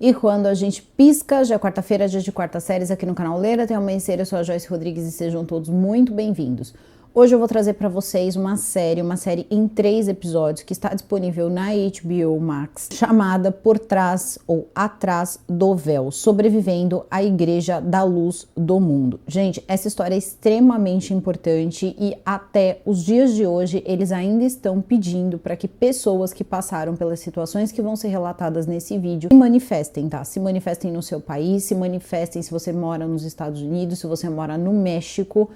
E quando a gente pisca, já é quarta-feira, dia de quarta séries aqui no canal Ler Até Amanhecer. Eu sou a Joyce Rodrigues e sejam todos muito bem-vindos. Hoje eu vou trazer para vocês uma série em 3 episódios que está disponível na HBO Max, chamada Por Trás ou Atrás do Véu, sobrevivendo à Igreja da Luz do Mundo. Gente, essa história é extremamente importante e até os dias de hoje eles ainda estão pedindo para que pessoas que passaram pelas situações que vão ser relatadas nesse vídeo se manifestem, tá? Se manifestem no seu país, se manifestem se você mora nos Estados Unidos, se você mora no México,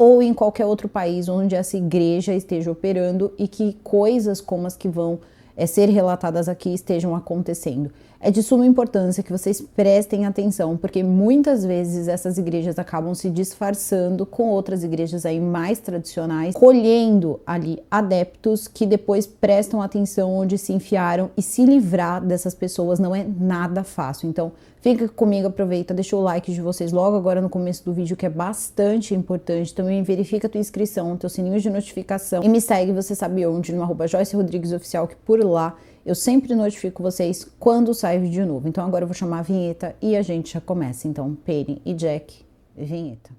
ou em qualquer outro país onde essa igreja esteja operando e que coisas como as que vão ser relatadas aqui estejam acontecendo. É de suma importância que vocês prestem atenção, porque muitas vezes essas igrejas acabam se disfarçando com outras igrejas aí mais tradicionais, colhendo ali adeptos que depois prestam atenção onde se enfiaram, e se livrar dessas pessoas não é nada fácil. Então, fica comigo, aproveita, deixa o like de vocês logo agora no começo do vídeo, que é bastante importante. Também verifica a tua inscrição, teu sininho de notificação e me segue, você sabe onde, no @JoyceRodriguesOficial, que por lá eu sempre notifico vocês quando sai vídeo novo. Então agora eu vou chamar a vinheta e a gente já começa. Então, Penny e Jack, vinheta.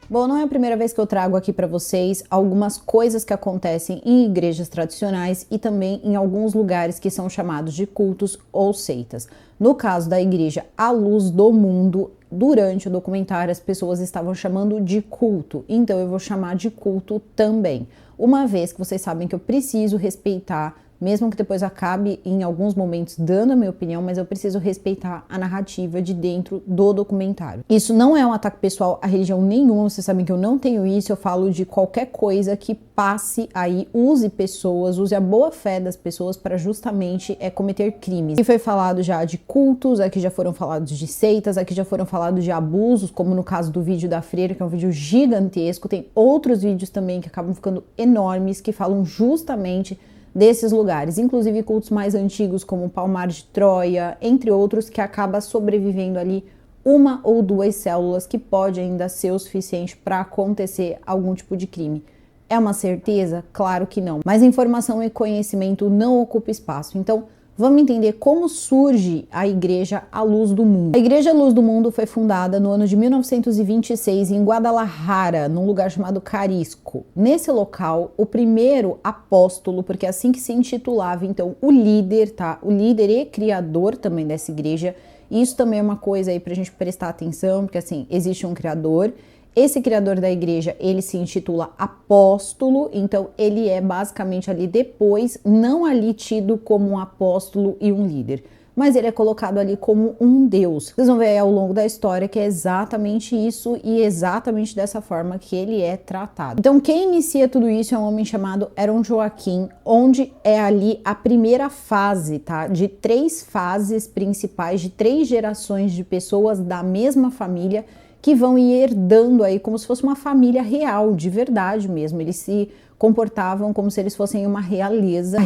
Bom, não é a primeira vez que eu trago aqui para vocês algumas coisas que acontecem em igrejas tradicionais e também em alguns lugares que são chamados de cultos ou seitas. No caso da igreja A Luz do Mundo, durante o documentário as pessoas estavam chamando de culto, então eu vou chamar de culto também. Uma vez que vocês sabem que eu preciso respeitar, mesmo que depois acabe em alguns momentos dando a minha opinião, mas eu preciso respeitar a narrativa de dentro do documentário. Isso não é um ataque pessoal a religião nenhuma, vocês sabem que eu não tenho isso, eu falo de qualquer coisa que passe aí, use pessoas, use a boa fé das pessoas para justamente cometer crimes. Aqui foi falado já de cultos, aqui já foram falados de seitas, aqui já foram falados de abusos, como no caso do vídeo da freira, que é um vídeo gigantesco. Tem outros vídeos também que acabam ficando enormes, que falam justamente desses lugares, inclusive cultos mais antigos como o Palmar de Troia, entre outros, que acaba sobrevivendo ali uma ou duas células, que pode ainda ser o suficiente para acontecer algum tipo de crime. É uma certeza? Claro que não, mas informação e conhecimento não ocupam espaço. Então vamos entender como surge a Igreja A Luz do Mundo. A Igreja A Luz do Mundo foi fundada no ano de 1926 em Guadalajara, num lugar chamado Carisco. Nesse local, o primeiro apóstolo, porque é assim que se intitulava, então, o líder, tá? O líder e criador também dessa igreja. Isso também é uma coisa aí pra gente prestar atenção, porque assim, existe um criador. Esse criador da igreja, ele se intitula apóstolo, então ele é basicamente ali depois, não ali tido como um apóstolo e um líder, mas ele é colocado ali como um deus. Vocês vão ver aí ao longo da história que é exatamente isso e exatamente dessa forma que ele é tratado. Então quem inicia tudo isso é um homem chamado Aaron Joaquim, onde é ali a primeira fase, tá? De 3 fases principais, de 3 gerações de pessoas da mesma família, que vão ir herdando aí como se fosse uma família real, de verdade mesmo. Eles se comportavam como se eles fossem uma realeza,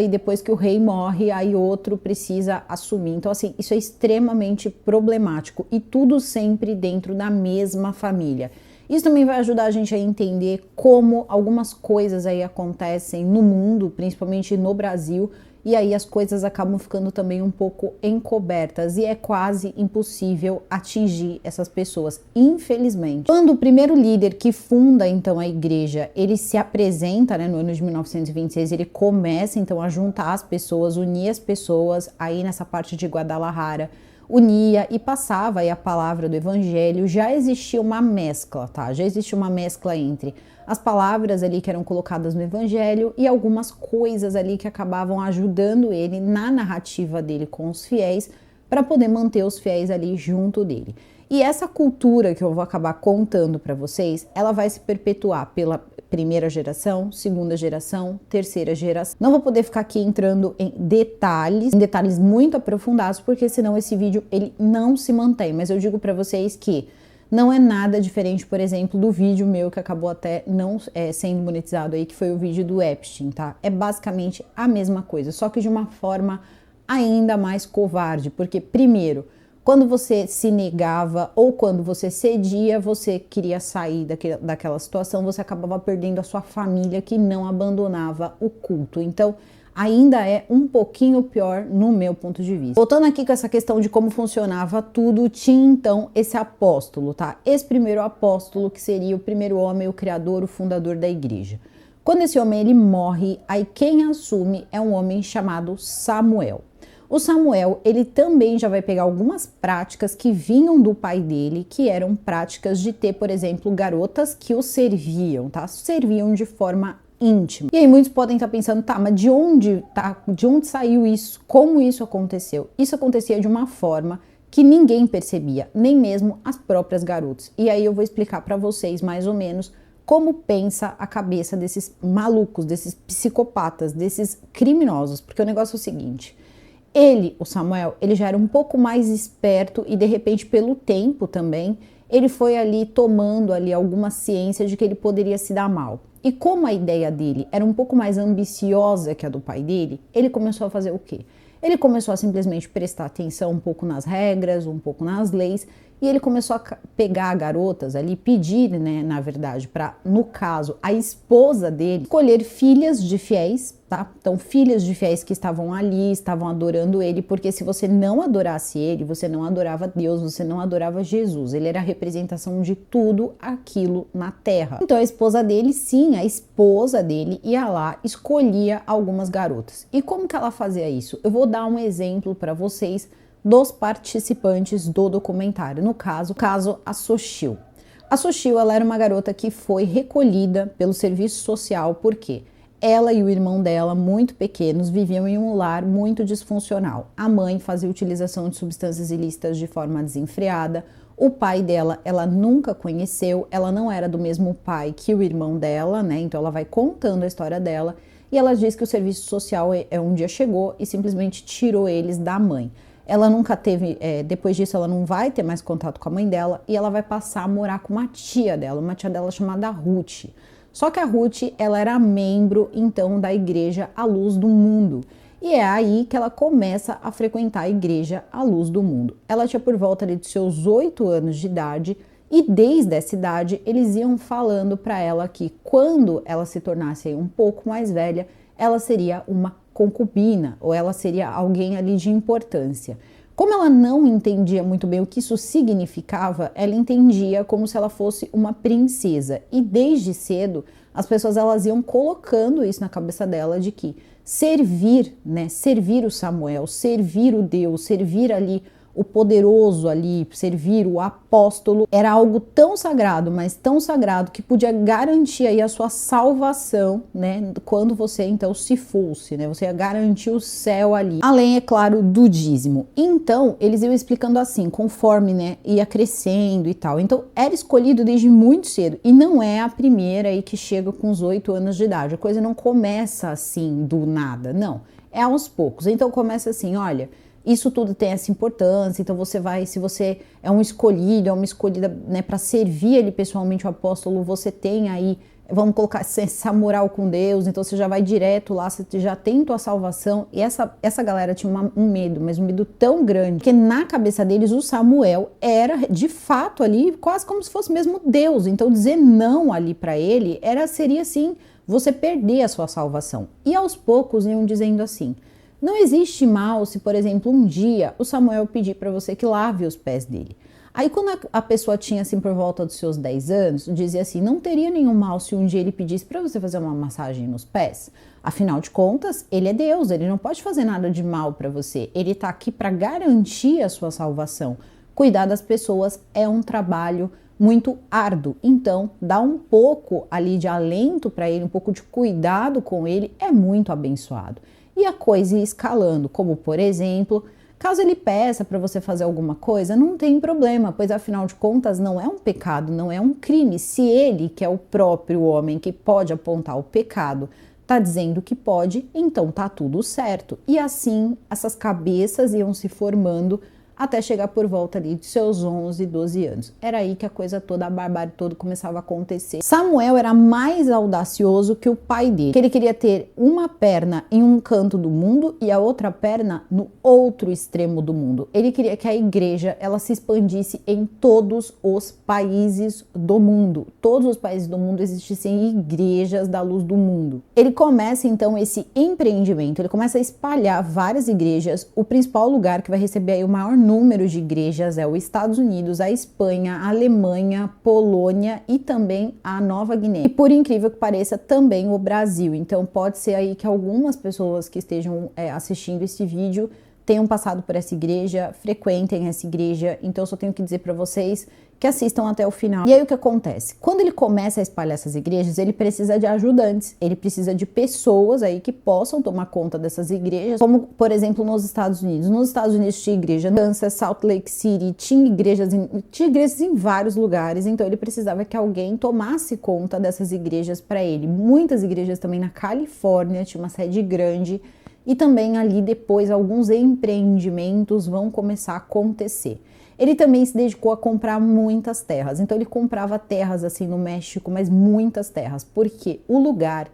e depois que o rei morre, aí outro precisa assumir. Então assim, isso é extremamente problemático, e tudo sempre dentro da mesma família. Isso também vai ajudar a gente a entender como algumas coisas aí acontecem no mundo, principalmente no Brasil, e aí as coisas acabam ficando também um pouco encobertas e é quase impossível atingir essas pessoas, infelizmente. Quando o primeiro líder que funda então a igreja, ele se apresenta, né, no ano de 1926, ele começa então a juntar as pessoas, unir as pessoas aí nessa parte de Guadalajara, unia e passava aí a palavra do evangelho. Já existia uma mescla, tá? Já existia uma mescla entre as palavras ali que eram colocadas no evangelho e algumas coisas ali que acabavam ajudando ele na narrativa dele com os fiéis, para poder manter os fiéis ali junto dele. E essa cultura que eu vou acabar contando para vocês, ela vai se perpetuar pela primeira geração, segunda geração, terceira geração. Não vou poder ficar aqui entrando em detalhes muito aprofundados, porque senão esse vídeo ele não se mantém. Mas eu digo para vocês que não é nada diferente, por exemplo, do vídeo meu que acabou até não sendo monetizado aí, que foi o vídeo do Epstein, tá? É basicamente a mesma coisa, só que de uma forma ainda mais covarde, porque primeiro, quando você se negava ou quando você cedia, você queria sair daquela situação, você acabava perdendo a sua família que não abandonava o culto. Então, ainda é um pouquinho pior no meu ponto de vista. Voltando aqui com essa questão de como funcionava tudo, tinha então esse apóstolo, tá? Esse primeiro apóstolo que seria o primeiro homem, o criador, o fundador da igreja. Quando esse homem ele morre, aí quem assume é um homem chamado Samuel. O Samuel, ele também já vai pegar algumas práticas que vinham do pai dele, que eram práticas de ter, por exemplo, garotas que o serviam, tá? Serviam de forma íntima. E aí muitos podem estar pensando, tá, mas de onde saiu isso? Como isso aconteceu? Isso acontecia de uma forma que ninguém percebia, nem mesmo as próprias garotas. E aí eu vou explicar para vocês mais ou menos como pensa a cabeça desses malucos, desses psicopatas, desses criminosos, porque o negócio é o seguinte: ele, o Samuel, ele já era um pouco mais esperto e de repente pelo tempo também, ele foi ali tomando ali alguma ciência de que ele poderia se dar mal. E como a ideia dele era um pouco mais ambiciosa que a do pai dele, ele começou a fazer o quê? Ele começou a simplesmente prestar atenção um pouco nas regras, um pouco nas leis, e ele começou a pegar garotas ali, pedir, né, na verdade, para, no caso, a esposa dele, escolher filhas de fiéis, tá? Então, filhas de fiéis que estavam ali, estavam adorando ele, porque se você não adorasse ele, você não adorava Deus, você não adorava Jesus. Ele era a representação de tudo aquilo na terra. Então, a esposa dele, sim, a esposa dele ia lá, escolhia algumas garotas. E como que ela fazia isso? Eu vou dar um exemplo para vocês dos participantes do documentário, no caso a Xochitl. A Xochitl, ela era uma garota que foi recolhida pelo serviço social, porque ela e o irmão dela, muito pequenos, viviam em um lar muito disfuncional. A mãe fazia utilização de substâncias ilícitas de forma desenfreada, o pai dela, ela nunca conheceu, ela não era do mesmo pai que o irmão dela, né? Então ela vai contando a história dela e ela diz que o serviço social um dia chegou e simplesmente tirou eles da mãe. Ela nunca teve, depois disso ela não vai ter mais contato com a mãe dela e ela vai passar a morar com uma tia dela chamada Ruth. Só que a Ruth, ela era membro então da igreja A Luz do Mundo. E é aí que ela começa a frequentar a igreja A Luz do Mundo. Ela tinha por volta ali de seus 8 anos de idade e desde essa idade eles iam falando para ela que quando ela se tornasse um pouco mais velha, ela seria uma concubina, ou ela seria alguém ali de importância. Como ela não entendia muito bem o que isso significava, ela entendia como se ela fosse uma princesa. E desde cedo, as pessoas elas iam colocando isso na cabeça dela de que servir, né, servir o Samuel, servir o Deus, servir ali o poderoso ali, servir o apóstolo, era algo tão sagrado, mas tão sagrado que podia garantir aí a sua salvação, né, quando você então se fosse, né, você ia garantir o céu ali, além, é claro, do dízimo. Então, eles iam explicando assim, conforme, né, ia crescendo e tal. Então, era escolhido desde muito cedo, e não é a primeira aí que chega com os 8 anos de idade, a coisa não começa assim, do nada, não, é aos poucos. Então, começa assim, olha, isso tudo tem essa importância, então você vai, se você é um escolhido, é uma escolhida, né, para servir ali pessoalmente o apóstolo, você tem aí, vamos colocar essa moral com Deus, então você já vai direto lá, você já tem tua salvação. E essa galera tinha um medo, mas um medo tão grande, que na cabeça deles o Samuel era de fato ali quase como se fosse mesmo Deus. Então dizer não ali para ele seria assim, você perder a sua salvação. E aos poucos iam dizendo assim: não existe mal se, por exemplo, um dia o Samuel pedir para você que lave os pés dele. Aí quando a pessoa tinha assim por volta dos seus 10 anos, dizia assim, não teria nenhum mal se um dia ele pedisse para você fazer uma massagem nos pés. Afinal de contas, ele é Deus, ele não pode fazer nada de mal para você. Ele está aqui para garantir a sua salvação. Cuidar das pessoas é um trabalho muito árduo, então dar um pouco ali de alento para ele, um pouco de cuidado com ele é muito abençoado. E a coisa ia escalando, como por exemplo, caso ele peça para você fazer alguma coisa, não tem problema, pois afinal de contas não é um pecado, não é um crime. Se ele, que é o próprio homem que pode apontar o pecado, tá dizendo que pode, então tá tudo certo. E assim essas cabeças iam se formando até chegar por volta ali de seus 11, 12 anos. Era aí que a coisa toda, a barbárie toda começava a acontecer. Samuel era mais audacioso que o pai dele, que ele queria ter uma perna em um canto do mundo e a outra perna no outro extremo do mundo. Ele queria que a igreja, ela se expandisse em todos os países do mundo. Todos os países do mundo existissem igrejas da luz do mundo. Ele começa então esse empreendimento, ele começa a espalhar várias igrejas. O principal lugar que vai receber aí o maior número de igrejas é os Estados Unidos, a Espanha, a Alemanha, Polônia e também a Nova Guiné. E por incrível que pareça, também o Brasil. Então pode ser aí que algumas pessoas que estejam assistindo esse vídeo tenham passado por essa igreja, frequentem essa igreja. Então eu só tenho que dizer para vocês que assistam até o final. E aí o que acontece? Quando ele começa a espalhar essas igrejas, ele precisa de ajudantes, ele precisa de pessoas aí que possam tomar conta dessas igrejas, como por exemplo nos Estados Unidos. Nos Estados Unidos tinha igreja no Kansas, Salt Lake City, tinha igrejas em vários lugares, então ele precisava que alguém tomasse conta dessas igrejas para ele. Muitas igrejas também na Califórnia, tinha uma sede grande, e também ali depois alguns empreendimentos vão começar a acontecer. Ele também se dedicou a comprar muitas terras, então ele comprava terras assim no México, mas muitas terras, porque o lugar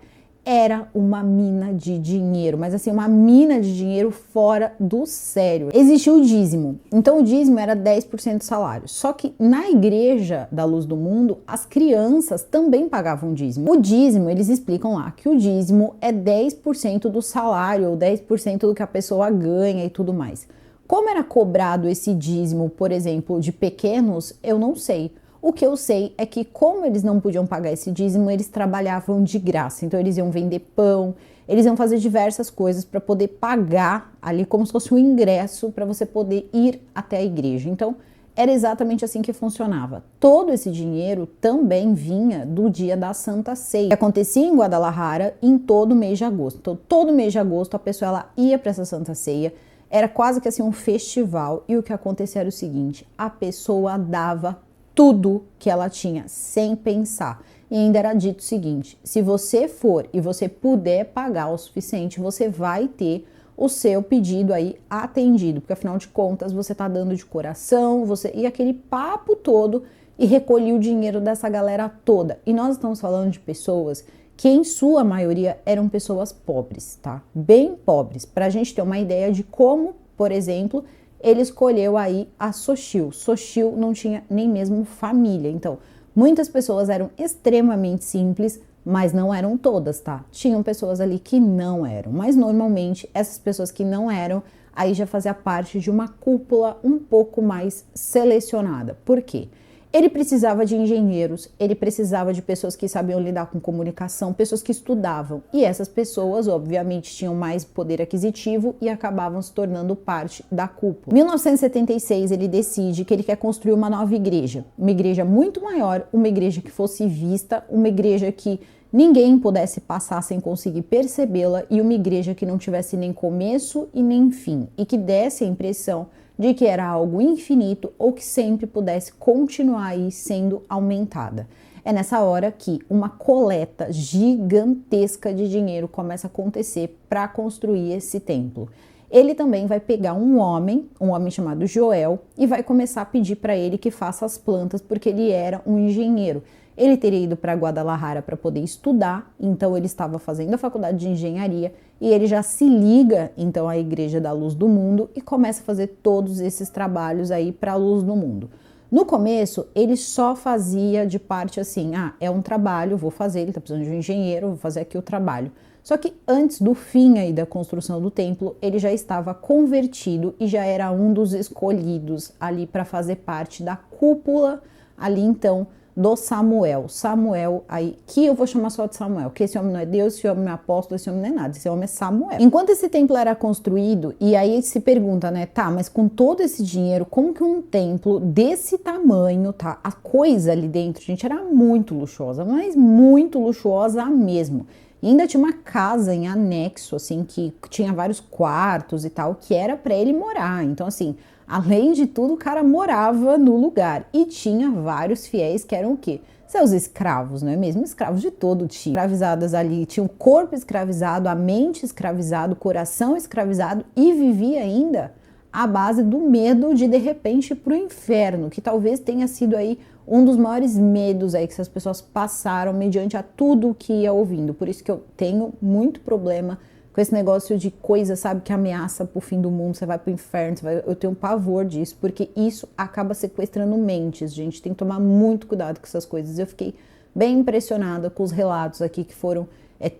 era uma mina de dinheiro, mas assim, uma mina de dinheiro fora do sério. Existia o dízimo, então o dízimo era 10% do salário, só que na igreja da Luz do Mundo, as crianças também pagavam dízimo. O dízimo, eles explicam lá que o dízimo é 10% do salário, ou 10% do que a pessoa ganha e tudo mais. Como era cobrado esse dízimo, por exemplo, de pequenos, eu não sei. O que eu sei é que, como eles não podiam pagar esse dízimo, eles trabalhavam de graça. Então, eles iam vender pão, eles iam fazer diversas coisas para poder pagar ali como se fosse um ingresso para você poder ir até a igreja. Então, era exatamente assim que funcionava. Todo esse dinheiro também vinha do dia da Santa Ceia, que acontecia em Guadalajara em todo mês de agosto. Então, todo mês de agosto, a pessoa ela ia para essa Santa Ceia. Era quase que assim um festival. E o que acontecia era o seguinte: a pessoa dava tudo que ela tinha, sem pensar. E ainda era dito o seguinte: se você for e você puder pagar o suficiente, você vai ter o seu pedido aí atendido, porque afinal de contas você tá dando de coração, e aquele papo todo, e recolhi o dinheiro dessa galera toda. E nós estamos falando de pessoas que em sua maioria eram pessoas pobres, tá? Bem pobres, pra gente ter uma ideia de como, por exemplo, ele escolheu aí a Xochitl. Xochitl não tinha nem mesmo família, então muitas pessoas eram extremamente simples, mas não eram todas, tá? Tinham pessoas ali que não eram, mas normalmente essas pessoas que não eram, aí já fazia parte de uma cúpula um pouco mais selecionada. Por quê? Ele precisava de engenheiros, ele precisava de pessoas que sabiam lidar com comunicação, pessoas que estudavam. E essas pessoas, obviamente, tinham mais poder aquisitivo e acabavam se tornando parte da cúpula. Em 1976, ele decide que ele quer construir uma nova igreja. Uma igreja muito maior, uma igreja que fosse vista, uma igreja que ninguém pudesse passar sem conseguir percebê-la e uma igreja que não tivesse nem começo e nem fim. E que desse a impressão de que era algo infinito ou que sempre pudesse continuar aí sendo aumentada. É nessa hora que uma coleta gigantesca de dinheiro começa a acontecer para construir esse templo. Ele também vai pegar um homem chamado Joel, e vai começar a pedir para ele que faça as plantas, porque ele era um engenheiro. Ele teria ido para Guadalajara para poder estudar, então ele estava fazendo a faculdade de engenharia e ele já se liga então à Igreja da Luz do Mundo e começa a fazer todos esses trabalhos aí para a Luz do Mundo. No começo, ele só fazia de parte assim: é um trabalho, vou fazer, ele está precisando de um engenheiro, vou fazer aqui o trabalho. Só que antes do fim aí da construção do templo, ele já estava convertido e já era um dos escolhidos ali para fazer parte da cúpula ali então do Samuel. Samuel aí, que eu vou chamar só de Samuel, que esse homem não é Deus, esse homem não é apóstolo, esse homem não é nada, esse homem é Samuel. Enquanto esse templo era construído, e aí se pergunta, né, tá, mas com todo esse dinheiro, como que um templo desse tamanho, tá, a coisa ali dentro, gente, era muito luxuosa, mas muito luxuosa mesmo. E ainda tinha uma casa em anexo, assim, que tinha vários quartos e tal, que era para ele morar. Então, assim, além de tudo, o cara morava no lugar. E tinha vários fiéis que eram o quê? Seus escravos, não é mesmo? Escravos de todo tipo. Escravizadas ali, tinha o corpo escravizado, a mente escravizado, o coração escravizado e vivia ainda à base do medo de repente ir para o inferno, que talvez tenha sido aí um dos maiores medos aí que essas pessoas passaram mediante a tudo que ia ouvindo. Por isso que eu tenho muito problema com esse negócio de coisa, sabe, que ameaça pro fim do mundo, você vai pro inferno, eu tenho um pavor disso, porque isso acaba sequestrando mentes, gente, tem que tomar muito cuidado com essas coisas. Eu fiquei bem impressionada com os relatos aqui que foram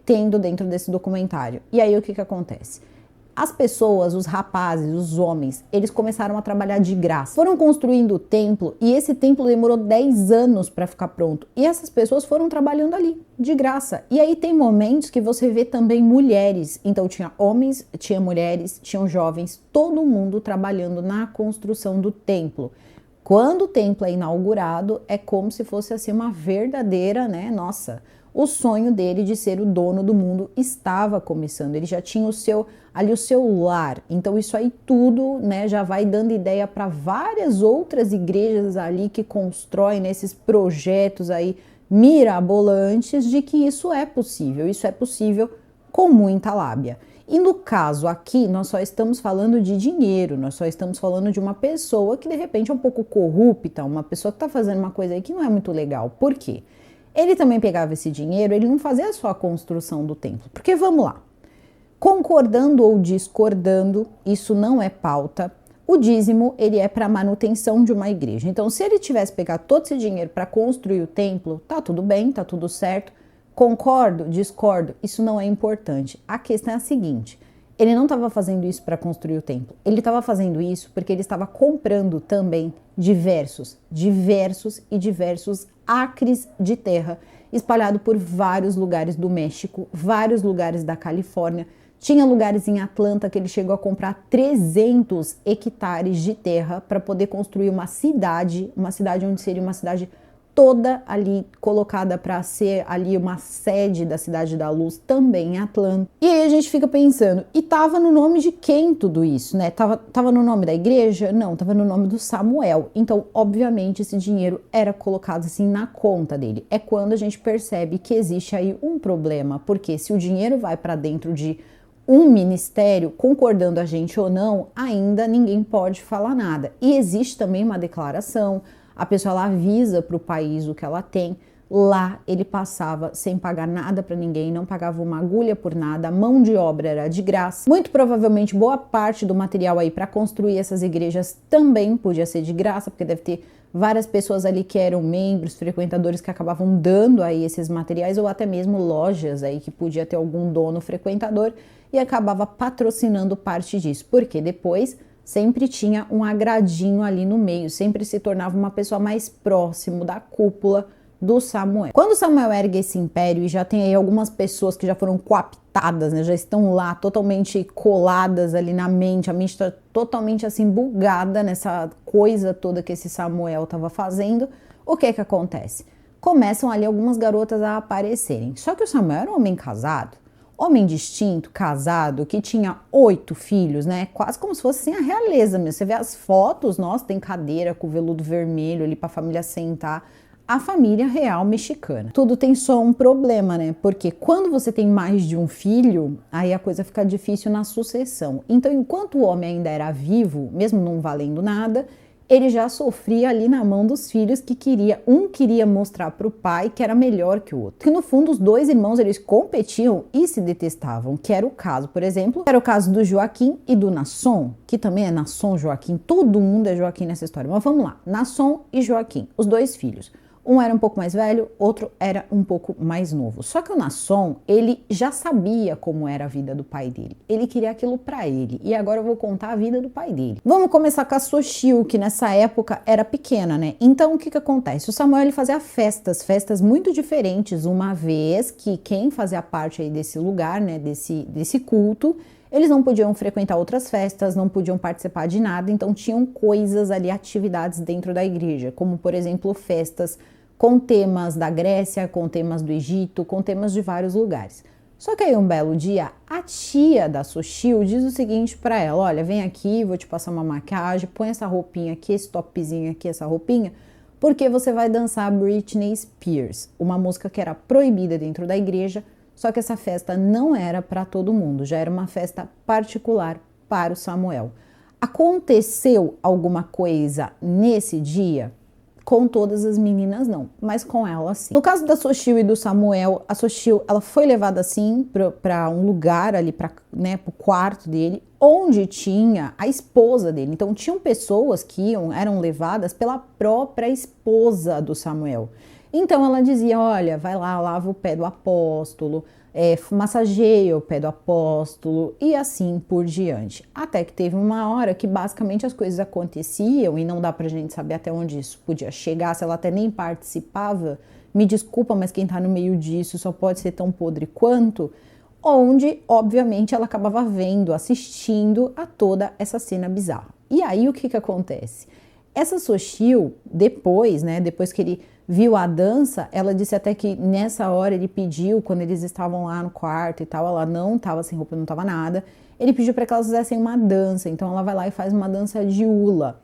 tendo dentro desse documentário. E aí o que acontece? As pessoas, os rapazes, os homens, eles começaram a trabalhar de graça. Foram construindo o templo e esse templo demorou 10 anos para ficar pronto. E essas pessoas foram trabalhando ali, de graça. E aí tem momentos que você vê também mulheres. Então tinha homens, tinha mulheres, tinham jovens, todo mundo trabalhando na construção do templo. Quando o templo é inaugurado, é como se fosse assim uma verdadeira, né, nossa... O sonho dele de ser o dono do mundo estava começando, ele já tinha o seu lar. Então isso aí tudo, né, já vai dando ideia para várias outras igrejas ali que constroem, né, esses projetos aí mirabolantes de que isso é possível com muita lábia. E no caso aqui, nós só estamos falando de dinheiro, nós só estamos falando de uma pessoa que de repente é um pouco corrupta, uma pessoa que está fazendo uma coisa aí que não é muito legal. Por quê? Ele também pegava esse dinheiro, ele não fazia só a construção do templo. Porque vamos lá, concordando ou discordando, isso não é pauta. O dízimo, ele é para manutenção de uma igreja. Então, se ele tivesse pegado todo esse dinheiro para construir o templo, tá tudo bem, tá tudo certo. Concordo, discordo, isso não é importante. A questão é a seguinte, ele não estava fazendo isso para construir o templo. Ele estava fazendo isso porque ele estava comprando também diversos acres de terra espalhado por vários lugares do México, vários lugares da Califórnia. Tinha lugares em Atlanta que ele chegou a comprar 300 hectares de terra para poder construir uma cidade onde seria uma cidade toda ali colocada para ser ali uma sede da Cidade da Luz, também em Atlanta. E aí a gente fica pensando, e tava no nome de quem tudo isso, né? Tava no nome da igreja? Não, tava no nome do Samuel. Então, obviamente, esse dinheiro era colocado assim na conta dele. É quando a gente percebe que existe aí um problema, porque se o dinheiro vai para dentro de um ministério, concordando a gente ou não, ainda ninguém pode falar nada. E existe também uma declaração, a pessoa lá avisa para o país o que ela tem. Lá ele passava sem pagar nada para ninguém, não pagava uma agulha por nada, a mão de obra era de graça. Muito provavelmente boa parte do material aí para construir essas igrejas também podia ser de graça, porque deve ter várias pessoas ali que eram membros, frequentadores que acabavam dando aí esses materiais, ou até mesmo lojas aí que podia ter algum dono frequentador e acabava patrocinando parte disso, porque depois sempre tinha um agradinho ali no meio, sempre se tornava uma pessoa mais próximo da cúpula do Samuel. Quando Samuel ergue esse império e já tem aí algumas pessoas que já foram coaptadas, né, já estão lá totalmente coladas ali na mente, a mente está totalmente assim bugada nessa coisa toda que esse Samuel estava fazendo, o que acontece? Começam ali algumas garotas a aparecerem, só que o Samuel era um homem casado, homem distinto, casado, que tinha 8 filhos, né? Quase como se fosse assim a realeza mesmo. Você vê as fotos, nossa, tem cadeira com veludo vermelho ali para a família sentar. A família real mexicana. Tudo tem só um problema, né? Porque quando você tem mais de um filho, aí a coisa fica difícil na sucessão. Então, enquanto o homem ainda era vivo, mesmo não valendo nada, ele já sofria ali na mão dos filhos que um queria mostrar para o pai que era melhor que o outro. Que no fundo os dois irmãos eles competiam e se detestavam, que era o caso, por exemplo, era o caso do Joaquim e do Nasson, que também é Nasson Joaquim, todo mundo é Joaquim nessa história. Mas vamos lá, Nasson e Joaquim, os dois filhos. Um era um pouco mais velho, outro era um pouco mais novo. Só que o Nasson, ele já sabia como era a vida do pai dele. Ele queria aquilo pra ele. E agora eu vou contar a vida do pai dele. Vamos começar com a Xochitl, que nessa época era pequena, né? Então, o que acontece? O Samuel, ele fazia festas muito diferentes, uma vez que quem fazia parte aí desse lugar, né, desse culto, eles não podiam frequentar outras festas, não podiam participar de nada, então tinham coisas ali, atividades dentro da igreja, como por exemplo festas com temas da Grécia, com temas do Egito, com temas de vários lugares. Só que aí um belo dia, a tia da Xochitl diz o seguinte para ela, olha, vem aqui, vou te passar uma maquiagem, põe essa roupinha aqui, esse topzinho aqui, essa roupinha, porque você vai dançar Britney Spears, uma música que era proibida dentro da igreja. Só que essa festa não era para todo mundo, já era uma festa particular para o Samuel. Aconteceu alguma coisa nesse dia? Com todas as meninas não, mas com ela sim. No caso da Xochitl e do Samuel, a Xochitl, ela foi levada assim para um lugar ali, né, pro quarto dele, onde tinha a esposa dele. Então tinham pessoas que eram levadas pela própria esposa do Samuel. Então ela dizia, olha, vai lá, lava o pé do apóstolo, massageia o pé do apóstolo e assim por diante. Até que teve uma hora que basicamente as coisas aconteciam e não dá pra gente saber até onde isso podia chegar, se ela até nem participava, me desculpa, mas quem tá no meio disso só pode ser tão podre quanto, onde, obviamente, ela acabava vendo, assistindo a toda essa cena bizarra. E aí o que acontece? Essa Xochitl, depois, né, depois que ele viu a dança, ela disse até que nessa hora ele pediu, quando eles estavam lá no quarto e tal, ela não estava sem roupa, não estava nada, ele pediu para que elas fizessem uma dança, então ela vai lá e faz uma dança de hula.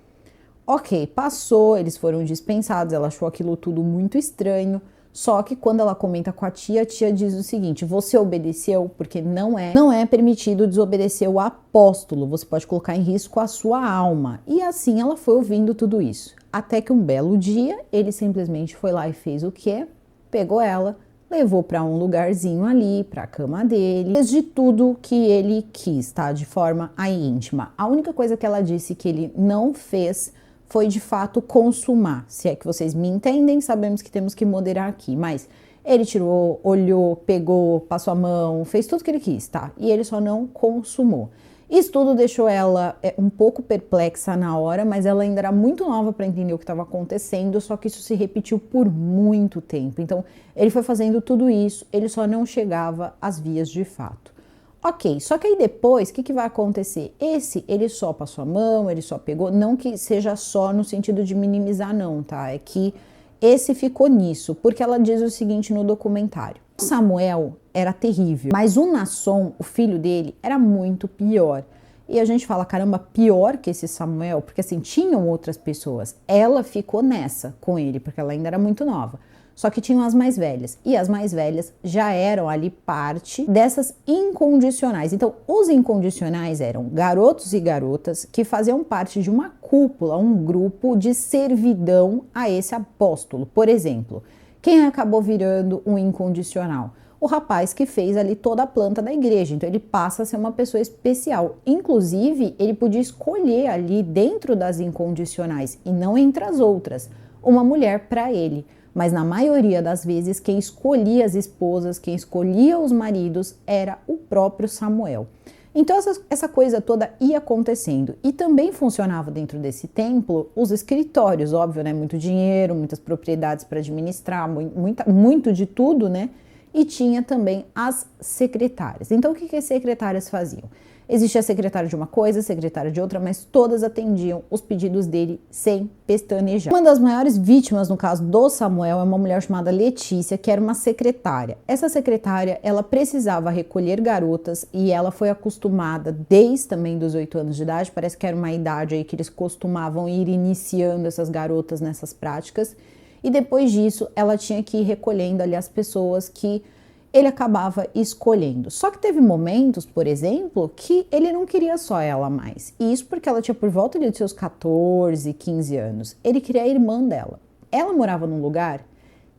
Ok, passou, eles foram dispensados, ela achou aquilo tudo muito estranho, só que quando ela comenta com a tia diz o seguinte, você obedeceu porque não é permitido desobedecer o apóstolo, você pode colocar em risco a sua alma. E assim ela foi ouvindo tudo isso. Até que um belo dia, ele simplesmente foi lá e fez o quê? Pegou ela, levou para um lugarzinho ali, para a cama dele, fez de tudo que ele quis, tá? De forma aí íntima. A única coisa que ela disse que ele não fez foi de fato consumar. Se é que vocês me entendem, sabemos que temos que moderar aqui, mas ele tirou, olhou, pegou, passou a mão, fez tudo que ele quis, tá? E ele só não consumou. Isso tudo deixou ela um pouco perplexa na hora, mas ela ainda era muito nova para entender o que estava acontecendo, só que isso se repetiu por muito tempo. Então, ele foi fazendo tudo isso, ele só não chegava às vias de fato. Ok, só que aí depois, o que vai acontecer? Ele só passou a mão, ele só pegou, não que seja só no sentido de minimizar não, tá? É que esse ficou nisso, porque ela diz o seguinte no documentário. O Samuel era terrível, mas o Nasson, o filho dele, era muito pior. E a gente fala, caramba, pior que esse Samuel, porque assim, tinham outras pessoas. Ela ficou nessa com ele, porque ela ainda era muito nova. Só que tinham as mais velhas, e as mais velhas já eram ali parte dessas incondicionais. Então, os incondicionais eram garotos e garotas que faziam parte de uma cúpula, um grupo de servidão a esse apóstolo. Por exemplo, quem acabou virando um incondicional? O rapaz que fez ali toda a planta da igreja, então ele passa a ser uma pessoa especial. Inclusive, ele podia escolher ali dentro das incondicionais, e não entre as outras, uma mulher para ele. Mas na maioria das vezes, quem escolhia as esposas, quem escolhia os maridos, era o próprio Samuel. Então essa coisa toda ia acontecendo. E também funcionava dentro desse templo os escritórios, óbvio, né? Muito dinheiro, muitas propriedades para administrar, muito de tudo, né? E tinha também as secretárias. Então o que as secretárias faziam? Existia a secretária de uma coisa, a secretária de outra, mas todas atendiam os pedidos dele sem pestanejar. Uma das maiores vítimas, no caso do Samuel, é uma mulher chamada Letícia, que era uma secretária. Essa secretária, ela precisava recolher garotas e ela foi acostumada desde também dos 8 anos de idade, parece que era uma idade aí que eles costumavam ir iniciando essas garotas nessas práticas, e depois disso ela tinha que ir recolhendo ali as pessoas que ele acabava escolhendo. Só que teve momentos, por exemplo, que ele não queria só ela mais. E isso porque ela tinha por volta de seus 14, 15 anos. Ele queria a irmã dela. Ela morava num lugar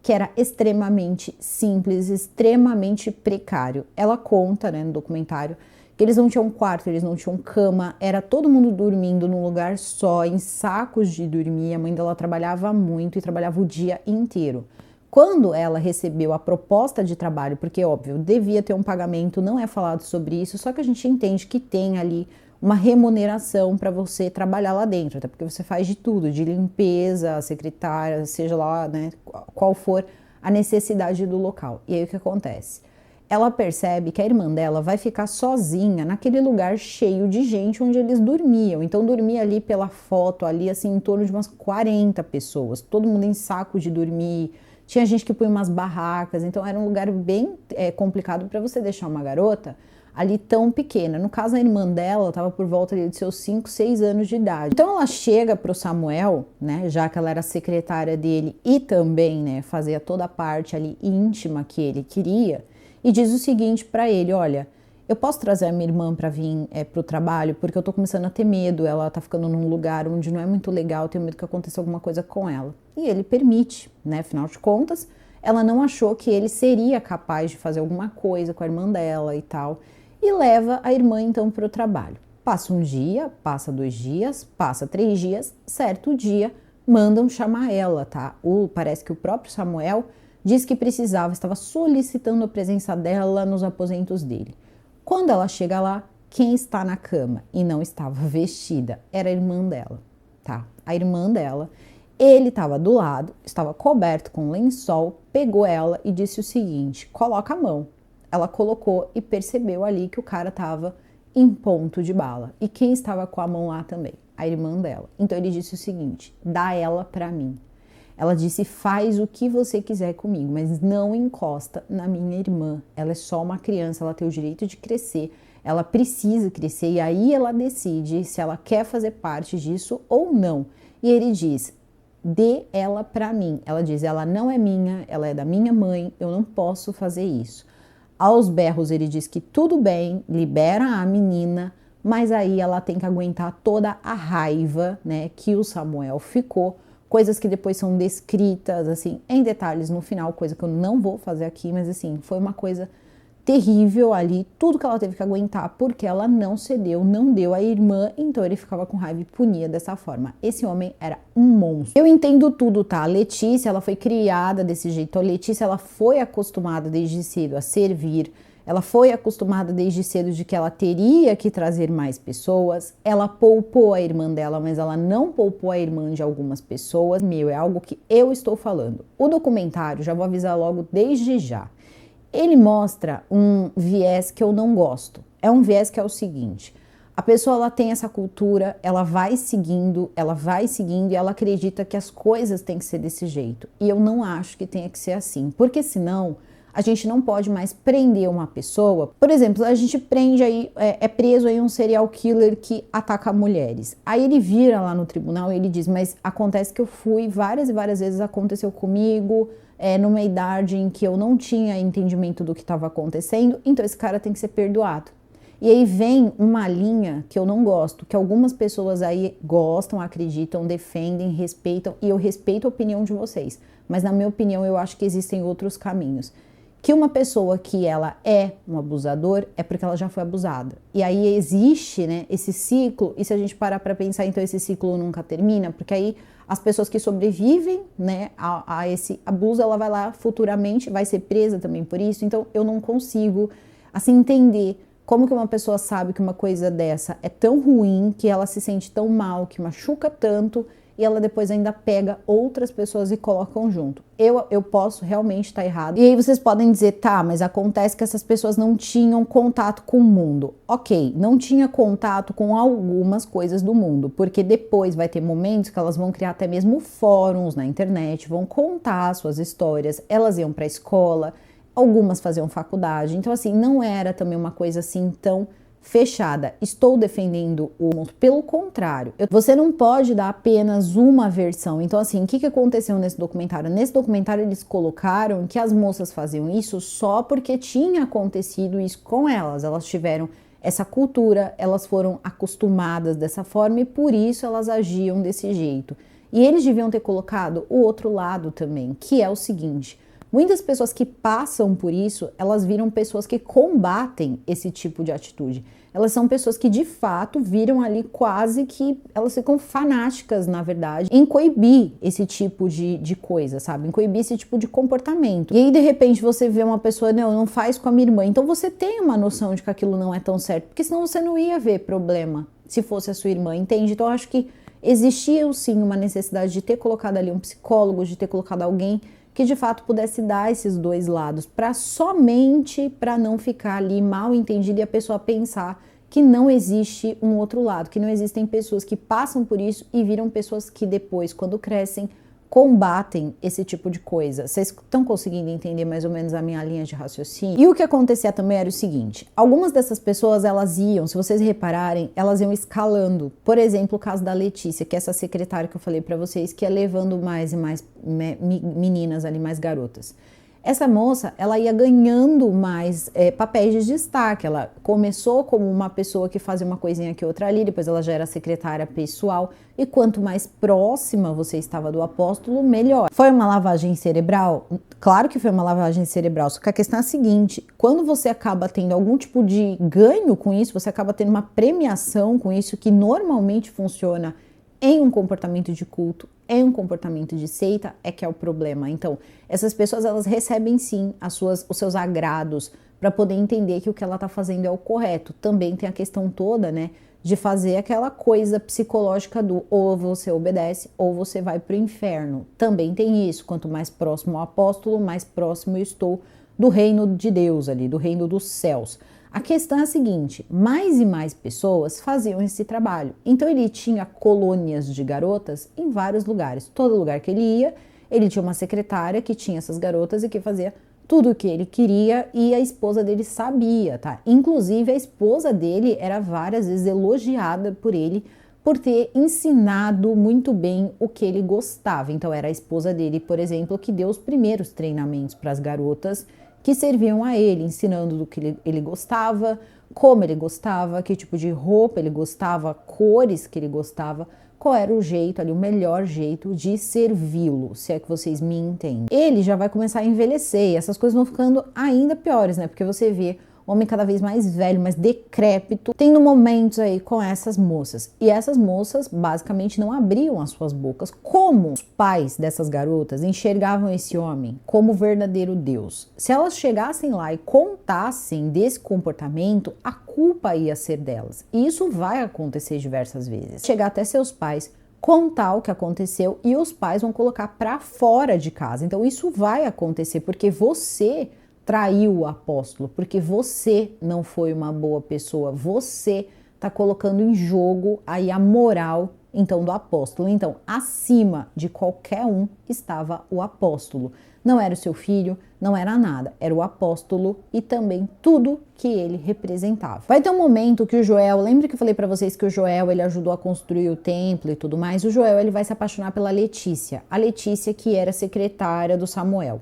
que era extremamente simples, extremamente precário. Ela conta, né, no documentário, que eles não tinham quarto, eles não tinham cama, era todo mundo dormindo num lugar só, em sacos de dormir. A mãe dela trabalhava muito e trabalhava o dia inteiro. Quando ela recebeu a proposta de trabalho, porque óbvio, devia ter um pagamento, não é falado sobre isso, só que a gente entende que tem ali uma remuneração para você trabalhar lá dentro, até porque você faz de tudo, de limpeza, secretária, seja lá, né, qual for a necessidade do local. E aí o que acontece? Ela percebe que a irmã dela vai ficar sozinha naquele lugar cheio de gente onde eles dormiam. Então dormia ali pela foto, ali assim, em torno de umas 40 pessoas, todo mundo em saco de dormir. Tinha gente que punha umas barracas, então era um lugar bem complicado para você deixar uma garota ali tão pequena. No caso, a irmã dela estava por volta de seus 5, 6 anos de idade. Então ela chega para o Samuel, né, já que ela era secretária dele e também, né, fazia toda a parte ali íntima que ele queria, e diz o seguinte para ele, olha, eu posso trazer a minha irmã para vir pro trabalho, porque eu tô começando a ter medo, ela tá ficando num lugar onde não é muito legal, eu tenho medo que aconteça alguma coisa com ela. E ele permite, né? Afinal de contas, ela não achou que ele seria capaz de fazer alguma coisa com a irmã dela e tal, e leva a irmã então pro trabalho. Passa um dia, passa 2 dias, passa 3 dias, certo dia, mandam chamar ela, tá? Parece que o próprio Samuel disse que precisava, estava solicitando a presença dela nos aposentos dele. Quando ela chega lá, quem está na cama e não estava vestida era a irmã dela, tá? A irmã dela, ele estava do lado, estava coberto com lençol, pegou ela e disse o seguinte: coloca a mão. Ela colocou e percebeu ali que o cara estava em ponto de bala. E quem estava com a mão lá também? A irmã dela. Então ele disse o seguinte: dá ela pra mim. Ela disse: faz o que você quiser comigo, mas não encosta na minha irmã. Ela é só uma criança, ela tem o direito de crescer, ela precisa crescer e aí ela decide se ela quer fazer parte disso ou não. E ele diz: dê ela pra mim. Ela diz: ela não é minha, ela é da minha mãe, eu não posso fazer isso. Aos berros ele diz que tudo bem, libera a menina, mas aí ela tem que aguentar toda a raiva, né, que o Samuel ficou. Coisas que depois são descritas, assim, em detalhes no final, coisa que eu não vou fazer aqui, mas assim, foi uma coisa terrível ali, tudo que ela teve que aguentar, porque ela não cedeu, não deu à irmã, então ele ficava com raiva e punia dessa forma. Esse homem era um monstro. Eu entendo tudo, tá? A Letícia, ela foi criada desse jeito, a Letícia, ela foi acostumada desde cedo a servir, ela foi acostumada desde cedo de que ela teria que trazer mais pessoas. Ela poupou a irmã dela, mas ela não poupou a irmã de algumas pessoas. É algo que eu estou falando. O documentário, já vou avisar logo desde já, ele mostra um viés que eu não gosto. É um viés que é o seguinte: a pessoa ela tem essa cultura, ela vai seguindo e ela acredita que as coisas têm que ser desse jeito. E eu não acho que tenha que ser assim, porque senão a gente não pode mais prender uma pessoa. Por exemplo, a gente prende aí, é preso aí um serial killer que ataca mulheres. Aí ele vira lá no tribunal e ele diz: mas acontece que eu fui várias e várias vezes, aconteceu comigo, numa idade em que eu não tinha entendimento do que estava acontecendo, então esse cara tem que ser perdoado. E aí vem uma linha que eu não gosto, que algumas pessoas aí gostam, acreditam, defendem, respeitam, e eu respeito a opinião de vocês, mas na minha opinião eu acho que existem outros caminhos. Que uma pessoa que ela é um abusador é porque ela já foi abusada. E aí existe, né, esse ciclo, e se a gente parar para pensar, então esse ciclo nunca termina, porque aí as pessoas que sobrevivem, né, a esse abuso, ela vai lá futuramente, vai ser presa também por isso. Então eu não consigo, assim, entender como que uma pessoa sabe que uma coisa dessa é tão ruim, que ela se sente tão mal, que machuca tanto, e ela depois ainda pega outras pessoas e colocam junto. Eu posso realmente estar errado. E aí vocês podem dizer: tá, mas acontece que essas pessoas não tinham contato com o mundo. Ok, não tinha contato com algumas coisas do mundo, porque depois vai ter momentos que elas vão criar até mesmo fóruns na internet, vão contar suas histórias, elas iam para a escola, algumas faziam faculdade, então assim, não era também uma coisa assim tão fechada. Estou defendendo o mundo, pelo contrário, você não pode dar apenas uma versão. Então assim, o que aconteceu nesse documentário? Nesse documentário eles colocaram que as moças faziam isso só porque tinha acontecido isso com elas tiveram essa cultura, elas foram acostumadas dessa forma e por isso elas agiam desse jeito. E eles deviam ter colocado o outro lado também, que é o seguinte: muitas pessoas que passam por isso, elas viram pessoas que combatem esse tipo de atitude. Elas são pessoas que de fato viram ali quase que elas ficam fanáticas, na verdade, em coibir esse tipo de coisa, sabe? Em coibir esse tipo de comportamento. E aí, de repente, você vê uma pessoa: não faz com a minha irmã. Então você tem uma noção de que aquilo não é tão certo, porque senão você não ia ver problema se fosse a sua irmã, entende? Então eu acho que existia sim uma necessidade de ter colocado ali um psicólogo, de ter colocado alguém que de fato pudesse dar esses dois lados, somente para não ficar ali mal entendido e a pessoa pensar que não existe um outro lado, que não existem pessoas que passam por isso e viram pessoas que depois, quando crescem, combatem esse tipo de coisa. Vocês estão conseguindo entender mais ou menos a minha linha de raciocínio? E o que acontecia também era o seguinte: algumas dessas pessoas, elas iam, se vocês repararem, elas iam escalando. Por exemplo, o caso da Letícia, que é essa secretária que eu falei pra vocês, que ia levando mais e mais meninas ali, mais garotas. essa moça, ela ia ganhando mais papéis de destaque. Ela começou como uma pessoa que fazia uma coisinha aqui, outra ali, depois ela já era secretária pessoal. E quanto mais próxima você estava do apóstolo, melhor. Foi uma lavagem cerebral? Claro que foi uma lavagem cerebral, só que a questão é a seguinte: quando você acaba tendo algum tipo de ganho com isso, você acaba tendo uma premiação com isso, que normalmente funciona em um comportamento de culto, em um comportamento de seita, é que é o problema. Então, essas pessoas, elas recebem sim os seus agrados para poder entender que o que ela está fazendo é o correto. Também tem a questão toda, né, de fazer aquela coisa psicológica do ou você obedece ou você vai para o inferno. Também tem isso. Quanto mais próximo ao apóstolo, mais próximo eu estou do reino de Deus ali, do reino dos céus. A questão é a seguinte: mais e mais pessoas faziam esse trabalho. Então ele tinha colônias de garotas em vários lugares. Todo lugar que ele ia, ele tinha uma secretária que tinha essas garotas e que fazia tudo o que ele queria, e a esposa dele sabia, tá? Inclusive a esposa dele era várias vezes elogiada por ele por ter ensinado muito bem o que ele gostava. Então era a esposa dele, por exemplo, que deu os primeiros treinamentos para as garotas que serviam a ele, ensinando do que ele gostava, como ele gostava, que tipo de roupa ele gostava, cores que ele gostava, qual era o jeito ali, o melhor jeito de servi-lo, se é que vocês me entendem. Ele já vai começar a envelhecer e essas coisas vão ficando ainda piores, né? Porque você vê homem cada vez mais velho, mais decrépito, tendo momentos aí com essas moças. E essas moças basicamente não abriam as suas bocas. Como os pais dessas garotas enxergavam esse homem como verdadeiro Deus? Se elas chegassem lá e contassem desse comportamento, a culpa ia ser delas. E isso vai acontecer diversas vezes. Chegar até seus pais, contar o que aconteceu, e os pais vão colocar para fora de casa. Então isso vai acontecer porque você traiu o apóstolo, porque você não foi uma boa pessoa, você está colocando em jogo aí a moral então do apóstolo. Então, acima de qualquer um estava o apóstolo. Não era o seu filho, não era nada, era o apóstolo e também tudo que ele representava. Vai ter um momento que o Joel, lembra que eu falei para vocês que o Joel, ele ajudou a construir o templo e tudo mais? O Joel, ele vai se apaixonar pela Letícia, a Letícia que era secretária do Samuel.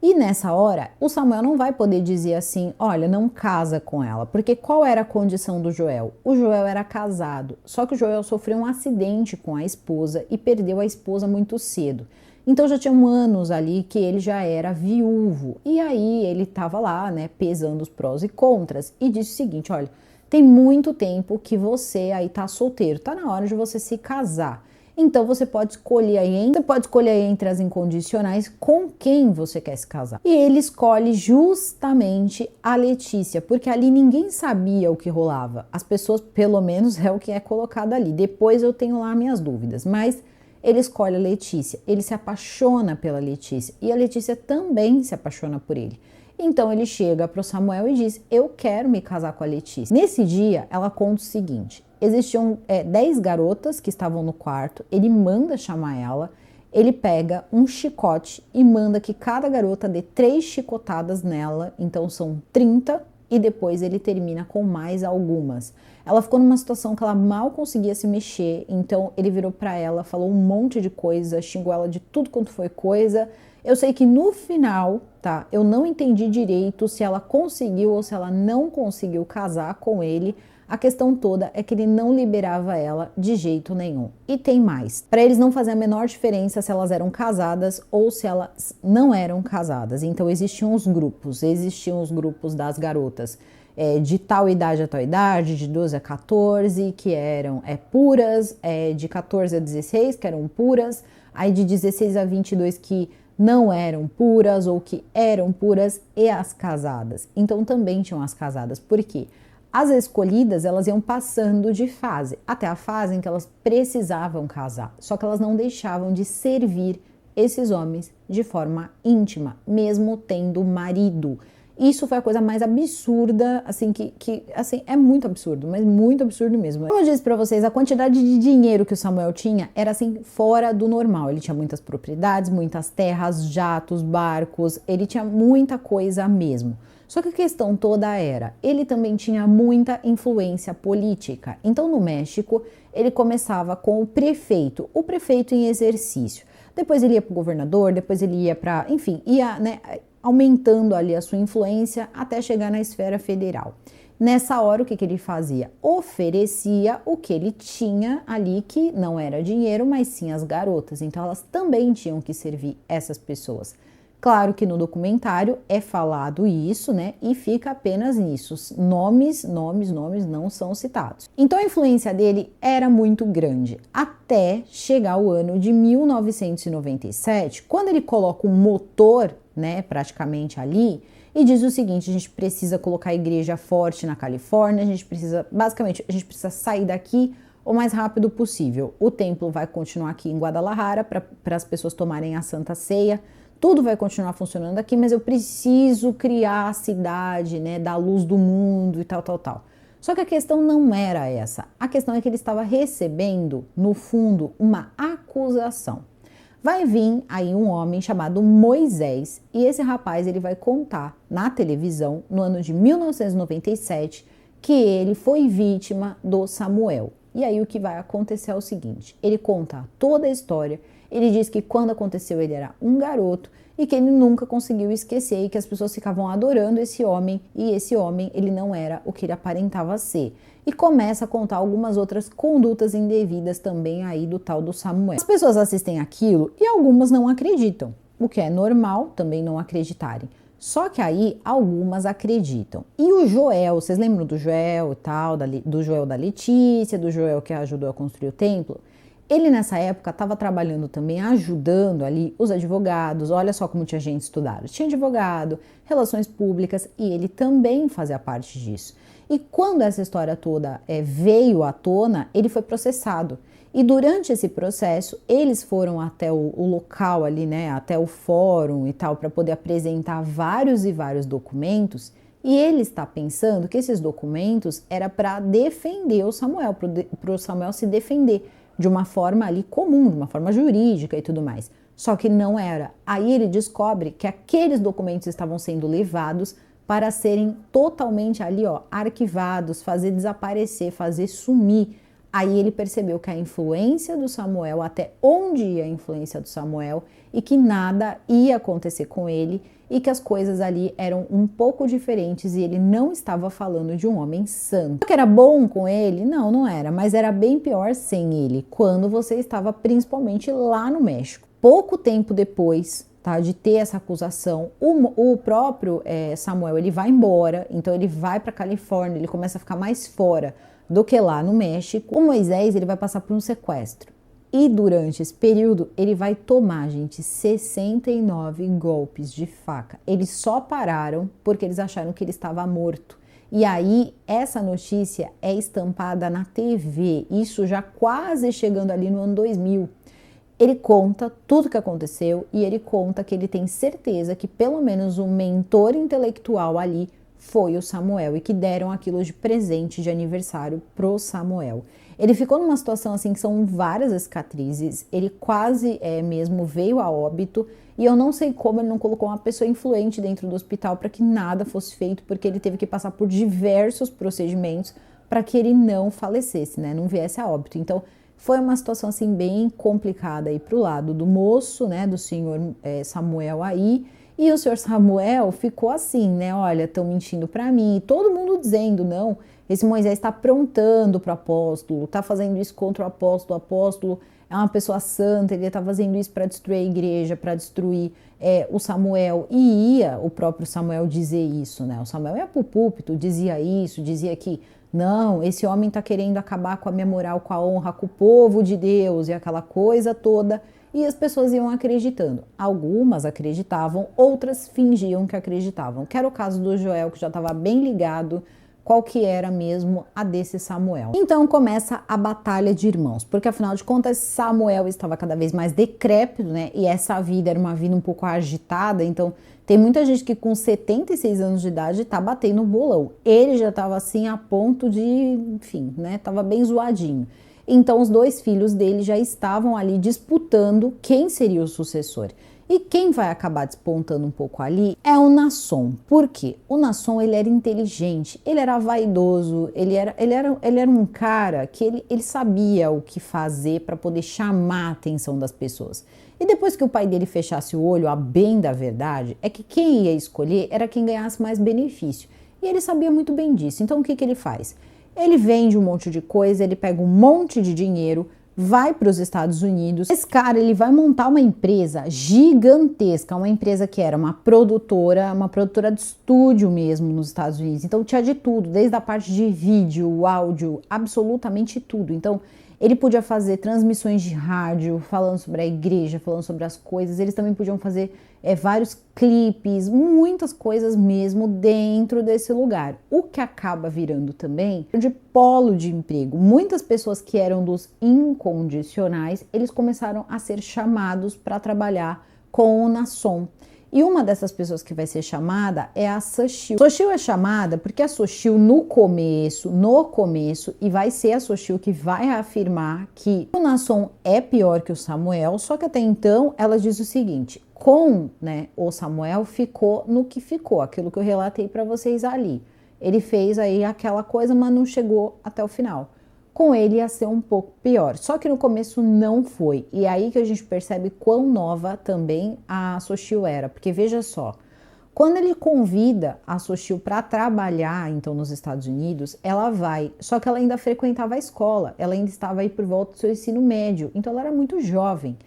E nessa hora, o Samuel não vai poder dizer assim: olha, não casa com ela, porque qual era a condição do Joel? O Joel era casado, só que o Joel sofreu um acidente com a esposa e perdeu a esposa muito cedo. Então já tinham anos ali que ele já era viúvo, e aí ele estava lá, né, pesando os prós e contras, e disse o seguinte: olha, tem muito tempo que você aí tá solteiro, tá na hora de você se casar. Então você pode escolher aí entre as incondicionais com quem você quer se casar. E ele escolhe justamente a Letícia, porque ali ninguém sabia o que rolava. As pessoas, pelo menos é o que é colocado ali. Depois eu tenho lá minhas dúvidas, mas ele escolhe a Letícia, ele se apaixona pela Letícia e a Letícia também se apaixona por ele. Então ele chega para o Samuel e diz: eu quero me casar com a Letícia. Nesse dia ela conta o seguinte: existiam 10 garotas que estavam no quarto, ele manda chamar ela, ele pega um chicote e manda que cada garota dê 3 chicotadas nela, então são 30, e depois ele termina com mais algumas. Ela ficou numa situação que ela mal conseguia se mexer, então ele virou para ela, falou um monte de coisa, xingou ela de tudo quanto foi coisa. Eu sei que no final, tá, eu não entendi direito se ela conseguiu ou se ela não conseguiu casar com ele. A questão toda é que ele não liberava ela de jeito nenhum. E tem mais. Para eles não fazia a menor diferença se elas eram casadas ou se elas não eram casadas. Então existiam os grupos das garotas de tal idade a tal idade, de 12 a 14, que eram puras, de 14 a 16, que eram puras, aí de 16 a 22 que não eram puras ou que eram puras, e as casadas. Então também tinham as casadas. Por quê? As escolhidas, elas iam passando de fase, até a fase em que elas precisavam casar. Só que elas não deixavam de servir esses homens de forma íntima, mesmo tendo marido. Isso foi a coisa mais absurda, assim, assim, é muito absurdo, mas muito absurdo mesmo. Como eu disse pra vocês, a quantidade de dinheiro que o Samuel tinha era, assim, fora do normal. Ele tinha muitas propriedades, muitas terras, jatos, barcos, ele tinha muita coisa mesmo. Só que a questão toda era, ele também tinha muita influência política. Então, no México, ele começava com o prefeito em exercício. Depois ele ia para o governador, depois ele ia para, enfim, ia, né, aumentando ali a sua influência até chegar na esfera federal. Nessa hora, o que ele fazia? Oferecia o que ele tinha ali, que não era dinheiro, mas sim as garotas. Então, elas também tinham que servir essas pessoas. Claro que no documentário é falado isso, né? E fica apenas nisso. Nomes não são citados. Então, a influência dele era muito grande, até chegar o ano de 1997, quando ele coloca um motor, né, praticamente ali, e diz o seguinte: a gente precisa colocar a igreja forte na Califórnia, a gente precisa sair daqui o mais rápido possível. O templo vai continuar aqui em Guadalajara para as pessoas tomarem a Santa Ceia, tudo vai continuar funcionando aqui, mas eu preciso criar a cidade, né, da luz do mundo e tal. Só que a questão não era essa, a questão é que ele estava recebendo, no fundo, uma acusação. Vai vir aí um homem chamado Moisés, e esse rapaz ele vai contar na televisão, no ano de 1997, que ele foi vítima do Samuel. E aí o que vai acontecer é o seguinte: ele conta toda a história, ele diz que quando aconteceu ele era um garoto e que ele nunca conseguiu esquecer e que as pessoas ficavam adorando esse homem, e esse homem ele não era o que ele aparentava ser. E começa a contar algumas outras condutas indevidas também aí do tal do Samuel. As pessoas assistem aquilo e algumas não acreditam, o que é normal também não acreditarem. Só que aí algumas acreditam. E o Joel, vocês lembram do Joel e tal, do Joel da Letícia, do Joel que ajudou a construir o templo? Ele nessa época estava trabalhando também, ajudando ali os advogados. Olha só como tinha gente estudada. Tinha advogado, relações públicas, e ele também fazia parte disso. E quando essa história toda veio à tona, ele foi processado. E durante esse processo, eles foram até o local ali, né, até o fórum e tal, para poder apresentar vários e vários documentos. E ele está pensando que esses documentos era para defender o Samuel, para o Samuel se defender de uma forma ali comum, de uma forma jurídica e tudo mais. Só que não era. Aí ele descobre que aqueles documentos estavam sendo levados para serem totalmente ali, arquivados, fazer desaparecer, fazer sumir. Aí ele percebeu que a influência do Samuel, até onde ia a influência do Samuel, e que nada ia acontecer com ele, e que as coisas ali eram um pouco diferentes e ele não estava falando de um homem santo. Que era bom com ele? Não, não era, mas era bem pior sem ele, quando você estava principalmente lá no México. Pouco tempo depois, tá, de ter essa acusação, o próprio Samuel, ele vai embora, então ele vai para Califórnia, ele começa a ficar mais fora do que lá no México. O Moisés, ele vai passar por um sequestro. E durante esse período, ele vai tomar, gente, 69 golpes de faca. Eles só pararam porque eles acharam que ele estava morto. E aí, essa notícia é estampada na TV, isso já quase chegando ali no ano 2000. Ele conta tudo o que aconteceu e ele conta que ele tem certeza que pelo menos o mentor intelectual ali foi o Samuel e que deram aquilo de presente de aniversário pro Samuel. Ele ficou numa situação assim que são várias cicatrizes, ele quase mesmo veio a óbito e eu não sei como ele não colocou uma pessoa influente dentro do hospital para que nada fosse feito, porque ele teve que passar por diversos procedimentos para que ele não falecesse, né, não viesse a óbito. Então foi uma situação assim bem complicada aí pro lado do moço, né, do senhor Samuel aí. E o senhor Samuel ficou assim, né? Olha, estão mentindo para mim. E todo mundo dizendo, não, esse Moisés está aprontando para o apóstolo, está fazendo isso contra o apóstolo é uma pessoa santa, ele está fazendo isso para destruir a igreja, para destruir o Samuel. E ia o próprio Samuel dizer isso, né? O Samuel ia para o púlpito, dizia isso, dizia que não, esse homem está querendo acabar com a minha moral, com a honra, com o povo de Deus e aquela coisa toda. E as pessoas iam acreditando. Algumas acreditavam, outras fingiam que acreditavam. Que era o caso do Joel, que já estava bem ligado qual que era mesmo a desse Samuel. Então começa a batalha de irmãos, porque afinal de contas Samuel estava cada vez mais decrépito, né? E essa vida era uma vida um pouco agitada, então tem muita gente que com 76 anos de idade está batendo bolão. Ele já estava assim a ponto de, enfim, né? Tava bem zoadinho. Então os dois filhos dele já estavam ali disputando quem seria o sucessor. E quem vai acabar despontando um pouco ali é o Nasson. Por quê? O Nasson, ele era inteligente, ele era vaidoso, ele era um cara que ele sabia o que fazer para poder chamar a atenção das pessoas. E depois que o pai dele fechasse o olho, a bem da verdade, é que quem ia escolher era quem ganhasse mais benefício. E ele sabia muito bem disso. Então o que ele faz? Ele vende um monte de coisa, ele pega um monte de dinheiro, vai para os Estados Unidos. Esse cara, ele vai montar uma empresa gigantesca, uma empresa que era uma produtora de estúdio mesmo nos Estados Unidos. Então tinha de tudo, desde a parte de vídeo, áudio, absolutamente tudo. Então ele podia fazer transmissões de rádio, falando sobre a igreja, falando sobre as coisas. Eles também podiam fazer vários clipes, muitas coisas mesmo dentro desse lugar. O que acaba virando também de polo de emprego. Muitas pessoas que eram dos incondicionais, eles começaram a ser chamados para trabalhar com o Nasson. E uma dessas pessoas que vai ser chamada é a Sochil. Sochil é chamada porque a Sochil no começo, e vai ser a Sochil que vai afirmar que o Nasson é pior que o Samuel, só que até então ela diz o seguinte, o Samuel ficou no que ficou, aquilo que eu relatei para vocês ali. Ele fez aí aquela coisa, mas não chegou até o final. Com ele ia ser um pouco pior. Só que no começo não foi. E é aí que a gente percebe quão nova também a Sochil era. Porque veja só, quando ele convida a Sochil para trabalhar, então, nos Estados Unidos, ela vai. Só que ela ainda frequentava a escola. Ela ainda estava aí por volta do seu ensino médio. Então, ela era muito jovem.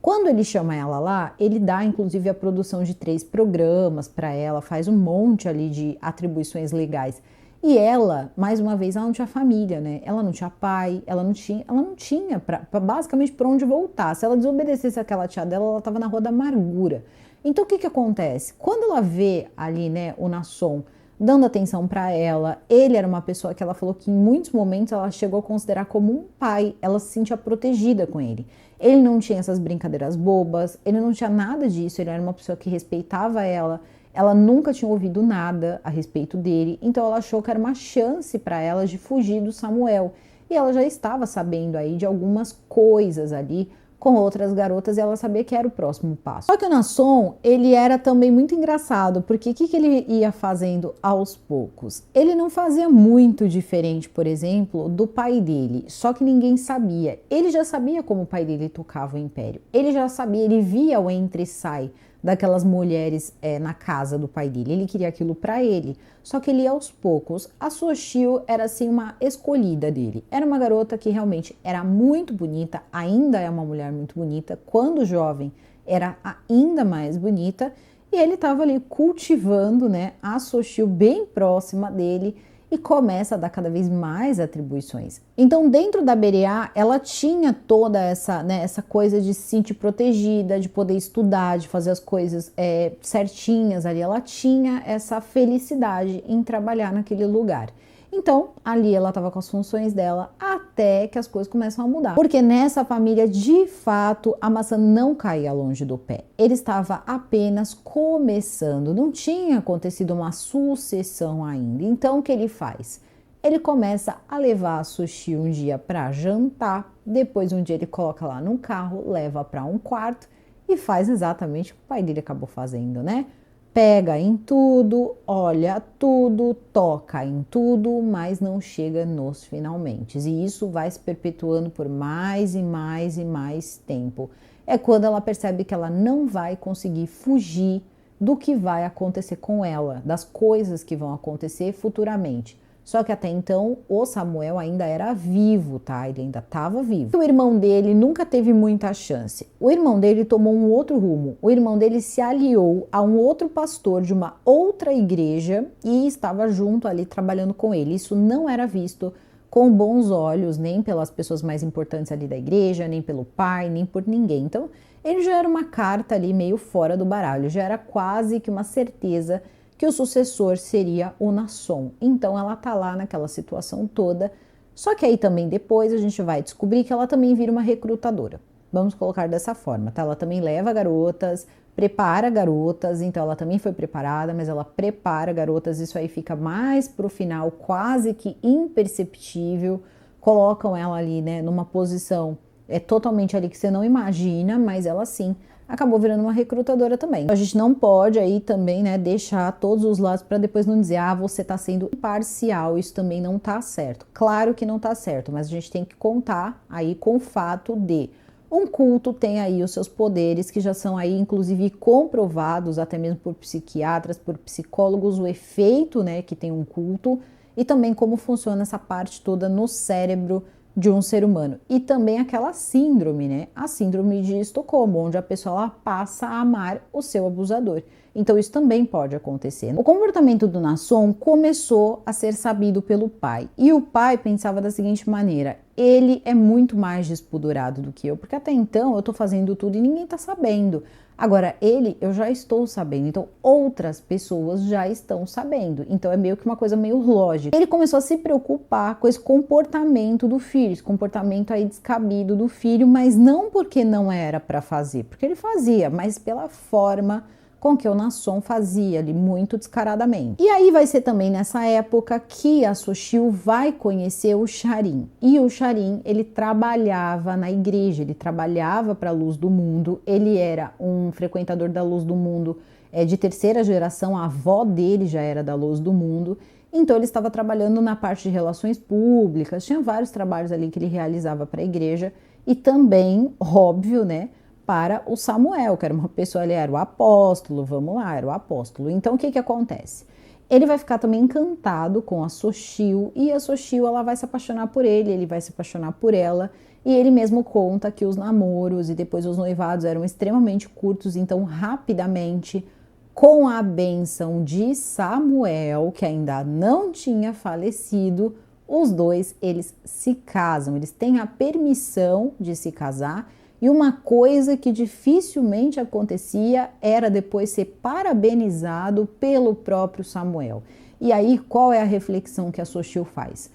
Quando ele chama ela lá, ele dá, inclusive, a produção de 3 programas para ela. Faz um monte ali de atribuições legais. E ela, mais uma vez, ela não tinha família, né? Ela não tinha pai, ela não tinha basicamente para onde voltar. Se ela desobedecesse aquela tia dela, ela estava na rua da amargura. Então o que acontece? Quando ela vê ali, né, o Nasson dando atenção para ela, ele era uma pessoa que ela falou que em muitos momentos ela chegou a considerar como um pai, ela se sentia protegida com ele. Ele não tinha essas brincadeiras bobas, ele não tinha nada disso, ele era uma pessoa que respeitava ela. Ela nunca tinha ouvido nada a respeito dele, então ela achou que era uma chance para ela de fugir do Samuel. E ela já estava sabendo aí de algumas coisas ali com outras garotas e ela sabia que era o próximo passo. Só que o Nasson, ele era também muito engraçado, porque o que ele ia fazendo aos poucos? Ele não fazia muito diferente, por exemplo, do pai dele, só que ninguém sabia. Ele já sabia como o pai dele tocava o império, ele já sabia, ele via o entra e sai daquelas mulheres na casa do pai dele. Ele queria aquilo para ele, só que ele ia aos poucos. A Sochil era assim uma escolhida dele. Era uma garota que realmente era muito bonita, ainda é uma mulher muito bonita. Quando jovem era ainda mais bonita e ele estava ali cultivando, né, a Sochil bem próxima dele e começa a dar cada vez mais atribuições. Então, dentro da Bereá, ela tinha toda essa, né, essa coisa de se sentir protegida, de poder estudar, de fazer as coisas certinhas ali. Ela tinha essa felicidade em trabalhar naquele lugar. Então, ali ela estava com as funções dela até que as coisas começam a mudar. Porque nessa família, de fato, a maçã não caía longe do pé. Ele estava apenas começando, não tinha acontecido uma sucessão ainda. Então, o que ele faz? Ele começa a levar a Sochil um dia para jantar, depois um dia ele coloca lá no carro, leva para um quarto e faz exatamente o que o pai dele acabou fazendo, né? Pega em tudo, olha tudo, toca em tudo, mas não chega nos finalmente. E isso vai se perpetuando por mais e mais e mais tempo. É quando ela percebe que ela não vai conseguir fugir do que vai acontecer com ela, das coisas que vão acontecer futuramente. Só que até então o Samuel ainda era vivo, tá? Ele ainda estava vivo. O irmão dele nunca teve muita chance. O irmão dele tomou um outro rumo. O irmão dele se aliou a um outro pastor de uma outra igreja e estava junto ali trabalhando com ele. Isso não era visto com bons olhos, nem pelas pessoas mais importantes ali da igreja, nem pelo pai, nem por ninguém. Então, ele já era uma carta ali meio fora do baralho, já era quase que uma certeza que o sucessor seria o Nasson. Então ela tá lá naquela situação toda, só que aí também depois a gente vai descobrir que ela também vira uma recrutadora. Vamos colocar dessa forma, tá? Ela também leva garotas, prepara garotas, então ela também foi preparada, mas ela prepara garotas, isso aí fica mais pro final, quase que imperceptível, colocam ela ali, né, numa posição totalmente ali que você não imagina, mas ela sim acabou virando uma recrutadora também. A gente não pode aí também, né, deixar todos os lados para depois não dizer, ah, você tá sendo imparcial, isso também não tá certo. Claro que não tá certo, mas a gente tem que contar aí com o fato de um culto tem aí os seus poderes que já são aí inclusive comprovados até mesmo por psiquiatras, por psicólogos, o efeito, né, que tem um culto e também como funciona essa parte toda no cérebro de um ser humano. E também aquela síndrome, né? A síndrome de Estocolmo, onde a pessoa ela passa a amar o seu abusador. Então isso também pode acontecer. O comportamento do Nasson começou a ser sabido pelo pai. E o pai pensava da seguinte maneira: ele é muito mais despudorado do que eu, porque até então eu tô fazendo tudo e ninguém tá sabendo. Agora, ele, eu já estou sabendo, então outras pessoas já estão sabendo. Então é meio que uma coisa meio lógica. Ele começou a se preocupar com esse comportamento do filho, esse comportamento aí descabido do filho, mas não porque não era para fazer, porque ele fazia, mas pela forma com que o Nasson fazia ali muito descaradamente. E aí vai ser também nessa época que a Xochitl vai conhecer o Charim. E o Charim, ele trabalhava na igreja, ele trabalhava para a Luz do Mundo, ele era um frequentador da Luz do Mundo de terceira geração, a avó dele já era da Luz do Mundo, então ele estava trabalhando na parte de relações públicas, tinha vários trabalhos ali que ele realizava para a igreja e também, óbvio, né, para o Samuel, que era uma pessoa, ele era o apóstolo, vamos lá, era o apóstolo. Então, o que que acontece? Ele vai ficar também encantado com a Xochitl, e a Xochitl, ela vai se apaixonar por ele vai se apaixonar por ela, e ele mesmo conta que os namoros e depois os noivados eram extremamente curtos, então, rapidamente, com a bênção de Samuel, que ainda não tinha falecido, os dois, eles se casam, eles têm a permissão de se casar. E uma coisa que dificilmente acontecia era depois ser parabenizado pelo próprio Samuel. E aí, qual é a reflexão que a Xochitl faz?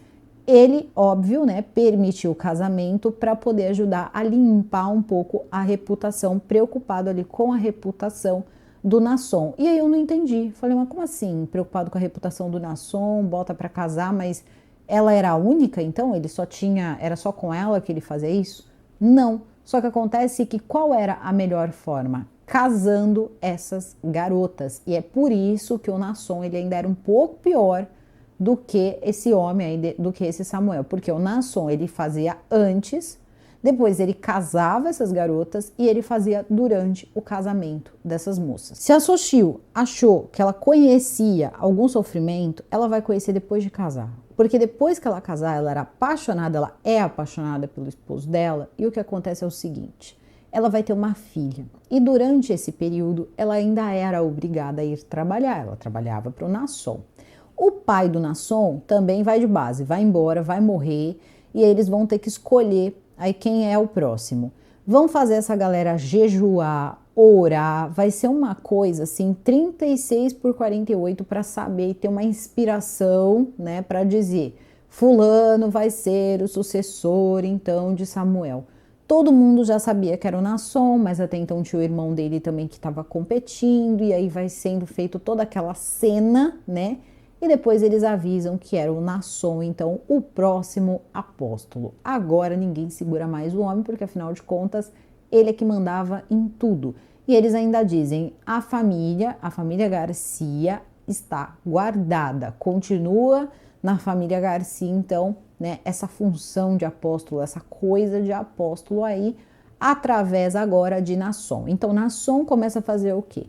Ele, óbvio, né, permitiu o casamento para poder ajudar a limpar um pouco a reputação, preocupado ali com a reputação do Nasson. E aí eu não entendi. Falei, mas como assim? Preocupado com a reputação do Nasson, bota para casar, mas ela era a única, então? Ele só tinha, era só com ela que ele fazia isso? Não. Só que acontece que qual era a melhor forma? Casando essas garotas. E é por isso que o Nasson ele ainda era um pouco pior do que esse homem, do que esse Samuel. Porque o Nasson ele fazia antes, depois ele casava essas garotas e ele fazia durante o casamento dessas moças. Se a Xochitl achou que ela conhecia algum sofrimento, ela vai conhecer depois de casar. Porque depois que ela casar, ela era apaixonada, ela é apaixonada pelo esposo dela. E o que acontece é o seguinte, ela vai ter uma filha. E durante esse período, ela ainda era obrigada a ir trabalhar. Ela trabalhava para o Nasson. O pai do Nasson também vai de base, vai embora, vai morrer. E aí eles vão ter que escolher aí quem é o próximo. Vão fazer essa galera jejuar, orar, vai ser uma coisa assim, 36/48 para saber e ter uma inspiração, né, para dizer, fulano vai ser o sucessor então de Samuel. Todo mundo já sabia que era o Nasson, mas até então tinha o irmão dele também que estava competindo, e aí vai sendo feito toda aquela cena, né? E depois eles avisam que era o Nasson, então o próximo apóstolo. Agora ninguém segura mais o homem, porque afinal de contas, ele é que mandava em tudo. E eles ainda dizem, a família Garcia está guardada, continua na família Garcia, então, né, essa função de apóstolo, essa coisa de apóstolo aí, através agora de Nasson. Então, Nasson começa a fazer o quê?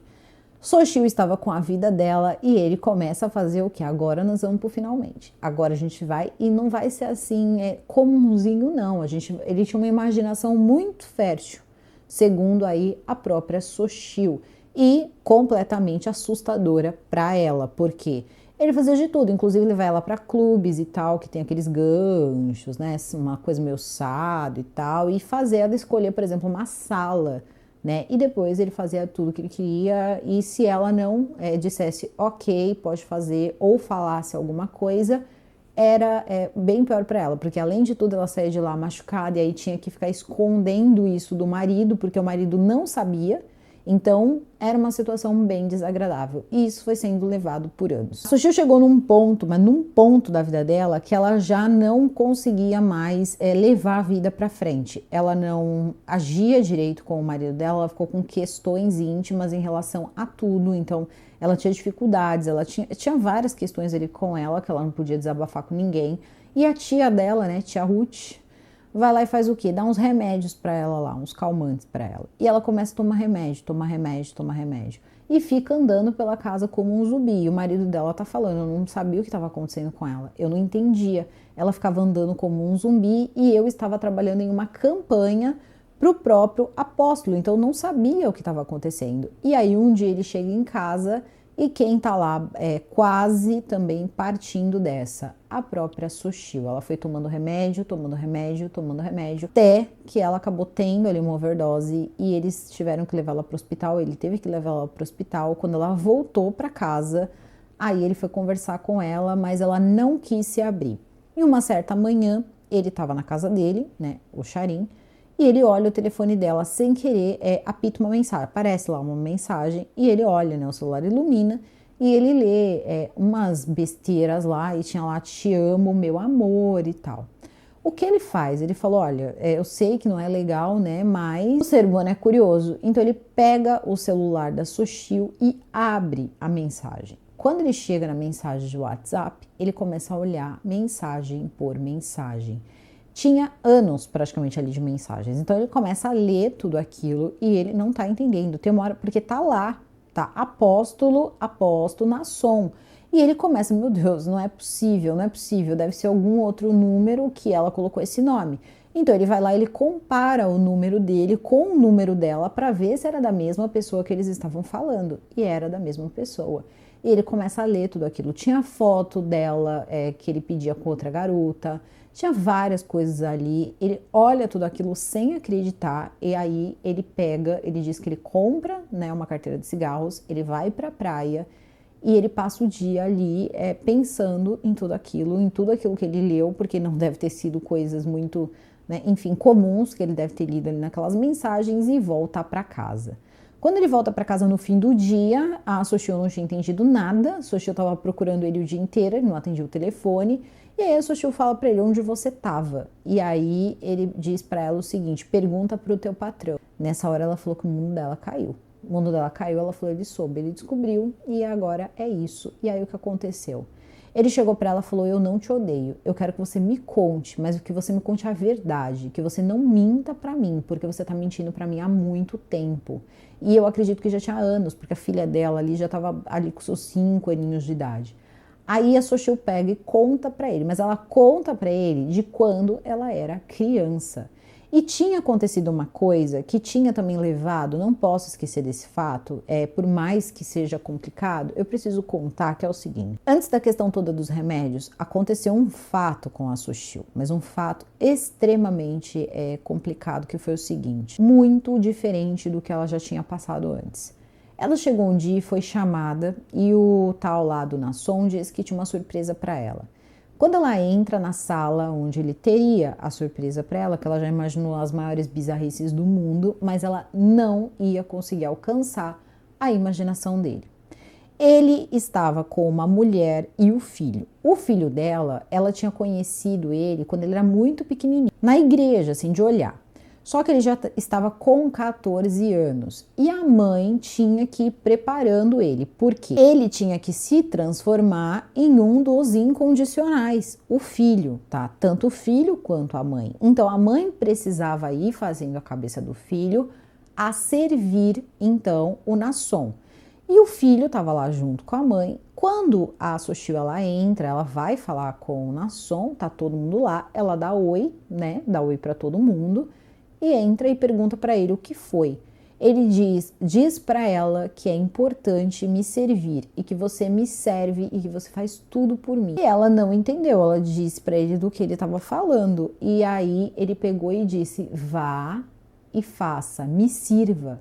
Xochitl estava com a vida dela e ele começa a fazer o que? Agora nós vamos pro finalmente. Agora a gente vai e não vai ser assim comunzinho, não. Ele tinha uma imaginação muito fértil, segundo aí a própria Xochitl, e completamente assustadora para ela, porque ele fazia de tudo, inclusive levar ela para clubes e tal, que tem aqueles ganchos, né? Uma coisa meio sado e tal, e fazer ela escolher, por exemplo, uma sala, né? E depois ele fazia tudo que ele queria, e se ela não dissesse ok, pode fazer, ou falasse alguma coisa, era bem pior para ela, porque além de tudo ela saía de lá machucada, e aí tinha que ficar escondendo isso do marido, porque o marido não sabia, Então, era uma situação bem desagradável. E isso foi sendo levado por anos. A Soshio chegou num ponto, mas num ponto da vida dela, que ela já não conseguia mais levar a vida para frente. Ela não agia direito com o marido dela, ela ficou com questões íntimas em relação a tudo. Então, ela tinha dificuldades, ela tinha várias questões ali com ela, que ela não podia desabafar com ninguém. E a tia dela, né, tia Ruth, vai lá e faz o quê? Dá uns remédios para ela lá, uns calmantes para ela. E ela começa a tomar remédio, tomar remédio, tomar remédio. E fica andando pela casa como um zumbi. E o marido dela tá falando, eu não sabia o que estava acontecendo com ela. Eu não entendia. Ela ficava andando como um zumbi e eu estava trabalhando em uma campanha para o próprio apóstolo. Então eu não sabia o que estava acontecendo. E aí um dia ele chega em casa e quem tá lá quase também partindo dessa, a própria Soshio. Ela foi tomando remédio, tomando remédio, tomando remédio, até que ela acabou tendo ali uma overdose e eles tiveram que levá-la para o hospital, ele teve que levá-la para o hospital. Quando ela voltou para casa, aí ele foi conversar com ela, mas ela não quis se abrir. E uma certa manhã, ele estava na casa dele, né, o Charim, e ele olha o telefone dela sem querer, apita uma mensagem, aparece lá uma mensagem, e ele olha, né, o celular ilumina, e ele lê umas besteiras lá, e tinha lá, te amo, meu amor e tal. O que ele faz? Ele falou, olha, eu sei que não é legal, né, mas o ser humano é curioso. Então ele pega o celular da Soshio e abre a mensagem. Quando ele chega na mensagem de WhatsApp, ele começa a olhar mensagem por mensagem. Tinha anos praticamente ali de mensagens. Então ele começa a ler tudo aquilo e ele não tá entendendo. Tem uma hora, porque tá lá, tá apóstolo, Nasson. E ele começa, meu Deus, não é possível, deve ser algum outro número que ela colocou esse nome. Então ele vai lá, ele compara o número dele com o número dela para ver se era da mesma pessoa que eles estavam falando. E era da mesma pessoa. E ele começa a ler tudo aquilo. Tinha foto dela que ele pedia com outra garota. Tinha várias coisas ali, ele olha tudo aquilo sem acreditar e aí ele pega, ele diz que ele compra, né, uma carteira de cigarros, ele vai para a praia e ele passa o dia ali pensando em tudo aquilo que ele leu, porque não deve ter sido coisas muito, né, enfim, comuns que ele deve ter lido ali naquelas mensagens e volta para casa. Quando ele volta para casa no fim do dia, a Soshio não tinha entendido nada, a Soshio estava procurando ele o dia inteiro, ele não atendia o telefone, e aí a Soshio fala para ele onde você estava. E aí ele diz para ela o seguinte, pergunta para o teu patrão. Nessa hora ela falou que o mundo dela caiu. O mundo dela caiu, ela falou, ele soube, ele descobriu e agora é isso. E aí o que aconteceu? Ele chegou para ela e falou, eu não te odeio, eu quero que você me conte, mas que você me conte a verdade, que você não minta para mim, porque você tá mentindo para mim há muito tempo. E eu acredito que já tinha anos, porque a filha dela ali já estava ali com seus 5 aninhos de idade. Aí a Soshio pega e conta para ele, mas ela conta para ele de quando ela era criança. E tinha acontecido uma coisa que tinha também levado, não posso esquecer desse fato, por mais que seja complicado, eu preciso contar que é o seguinte. Antes da questão toda dos remédios, aconteceu um fato com a Soshio, mas um fato extremamente complicado, que foi o seguinte, muito diferente do que ela já tinha passado antes. Ela chegou um dia e foi chamada e o tal lá do Nasson disse que tinha uma surpresa para ela. Quando ela entra na sala onde ele teria a surpresa para ela, que ela já imaginou as maiores bizarrices do mundo, mas ela não ia conseguir alcançar a imaginação dele. Ele estava com uma mulher e o filho. O filho dela, ela tinha conhecido ele quando ele era muito pequenininho, na igreja, assim, de olhar. Só que ele já estava com 14 anos e a mãe tinha que ir preparando ele, porque ele tinha que se transformar em um dos incondicionais, o filho, tá? Tanto o filho quanto a mãe. Então a mãe precisava ir fazendo a cabeça do filho a servir, então, o Nasson. E o filho estava lá junto com a mãe. Quando a Soshio ela entra, ela vai falar com o Nasson, tá todo mundo lá, ela dá oi, né? Dá oi para todo mundo. E entra e pergunta para ele o que foi. Ele diz para ela que é importante me servir e que você me serve e que você faz tudo por mim. E ela não entendeu, ela disse para ele do que ele estava falando. E aí ele pegou e disse, vá e faça, me sirva.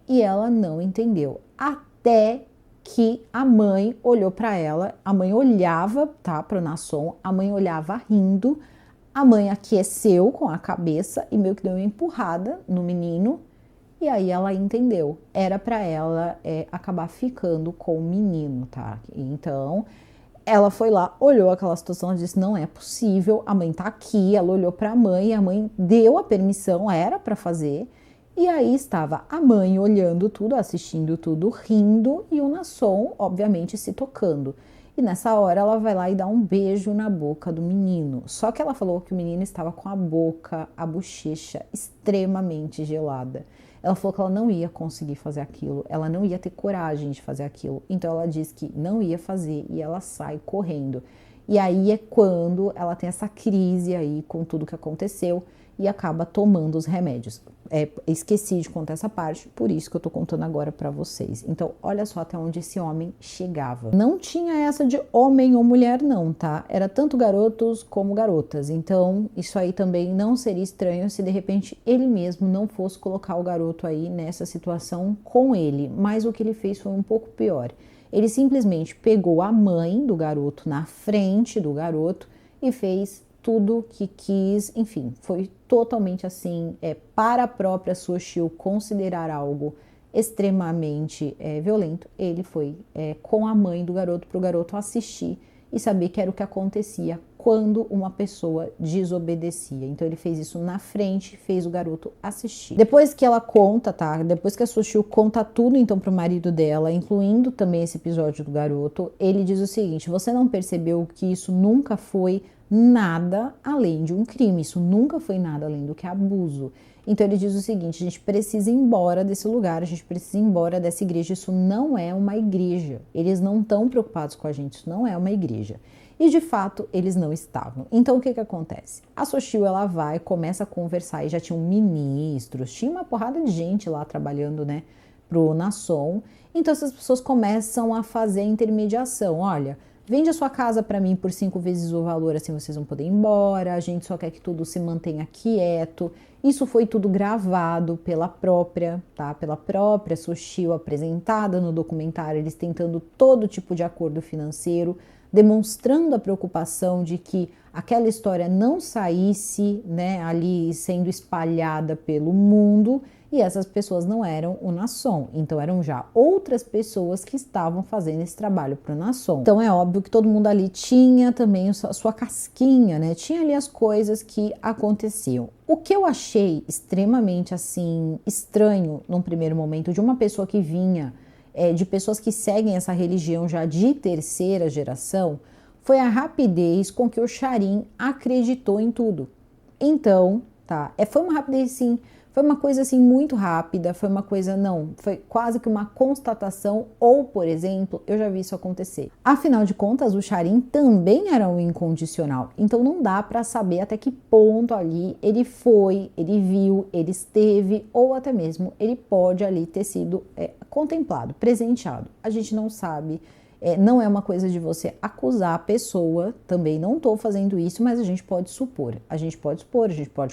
E ela não entendeu, até que a mãe olhou para ela, a mãe olhava, tá, para o Nasson, a mãe olhava rindo. A mãe aqueceu com a cabeça e meio que deu uma empurrada no menino. E E aí ela entendeu, era para ela acabar ficando com o menino, tá? Então ela foi lá, olhou aquela situação e disse: não é possível, a mãe tá aqui. Ela olhou para a mãe deu a permissão, era para fazer. E aí estava a mãe olhando tudo, assistindo tudo, rindo, e o Nasson, obviamente, se tocando. E nessa hora ela vai lá e dá um beijo na boca do menino. Só que ela falou que o menino estava com a boca, a bochecha extremamente gelada. Ela falou que ela não ia conseguir fazer aquilo, ela não ia ter coragem de fazer aquilo. Então ela diz que não ia fazer e ela sai correndo. E aí é quando ela tem essa crise aí com tudo que aconteceu e acaba tomando os remédios. Esqueci de contar essa parte, por isso que eu tô contando agora pra vocês. Então, olha só até onde esse homem chegava. Não tinha essa de homem ou mulher não, tá? Era tanto garotos como garotas. Então, isso aí também não seria estranho se de repente ele mesmo não fosse colocar o garoto aí nessa situação com ele. Mas o que ele fez foi um pouco pior. Ele simplesmente pegou a mãe do garoto na frente do garoto e fez tudo que quis, enfim, foi totalmente assim, para a própria Sochil considerar algo extremamente violento. Ele foi com a mãe do garoto para o garoto assistir e saber que era o que acontecia quando uma pessoa desobedecia. Então ele fez isso na frente, fez o garoto assistir. Depois que ela conta, tá? Depois que a Sochil conta tudo então pro marido dela, incluindo também esse episódio do garoto, ele diz o seguinte: você não percebeu que isso nunca foi nada além de um crime, isso nunca foi nada além do que abuso. Então ele diz o seguinte: a gente precisa ir embora desse lugar, a gente precisa ir embora dessa igreja, isso não é uma igreja, eles não estão preocupados com a gente, isso não é uma igreja. E de fato eles não estavam. Então o que acontece? A Sochil ela vai, começa a conversar e já tinham ministros, tinha uma porrada de gente lá trabalhando, né, pro Nasson. Então essas pessoas começam a fazer a intermediação, olha, vende a sua casa para mim por 5 vezes o valor, assim vocês vão poder ir embora, a gente só quer que tudo se mantenha quieto. Isso foi tudo gravado pela própria, tá? Pela própria Sochil, apresentada no documentário, eles tentando todo tipo de acordo financeiro, demonstrando a preocupação de que aquela história não saísse, né, ali sendo espalhada pelo mundo. E essas pessoas não eram o Nasson, então eram já outras pessoas que estavam fazendo esse trabalho para o Nasson. Então é óbvio que todo mundo ali tinha também a sua casquinha, né? Tinha ali as coisas que aconteciam. O que eu achei extremamente assim estranho num primeiro momento de uma pessoa que vinha de pessoas que seguem essa religião já de terceira geração foi a rapidez com que o Charim acreditou em tudo. Então, tá, foi uma rapidez sim. Foi uma coisa assim muito rápida, foi uma coisa foi quase que uma constatação ou, por exemplo, eu já vi isso acontecer. Afinal de contas, o Charim também era um incondicional, então não dá para saber até que ponto ali ele foi, ele viu, ele esteve ou até mesmo ele pode ali ter sido contemplado, presenteado. A gente não sabe. Não é uma coisa de você acusar a pessoa, também não estou fazendo isso, mas a gente pode supor, a gente pode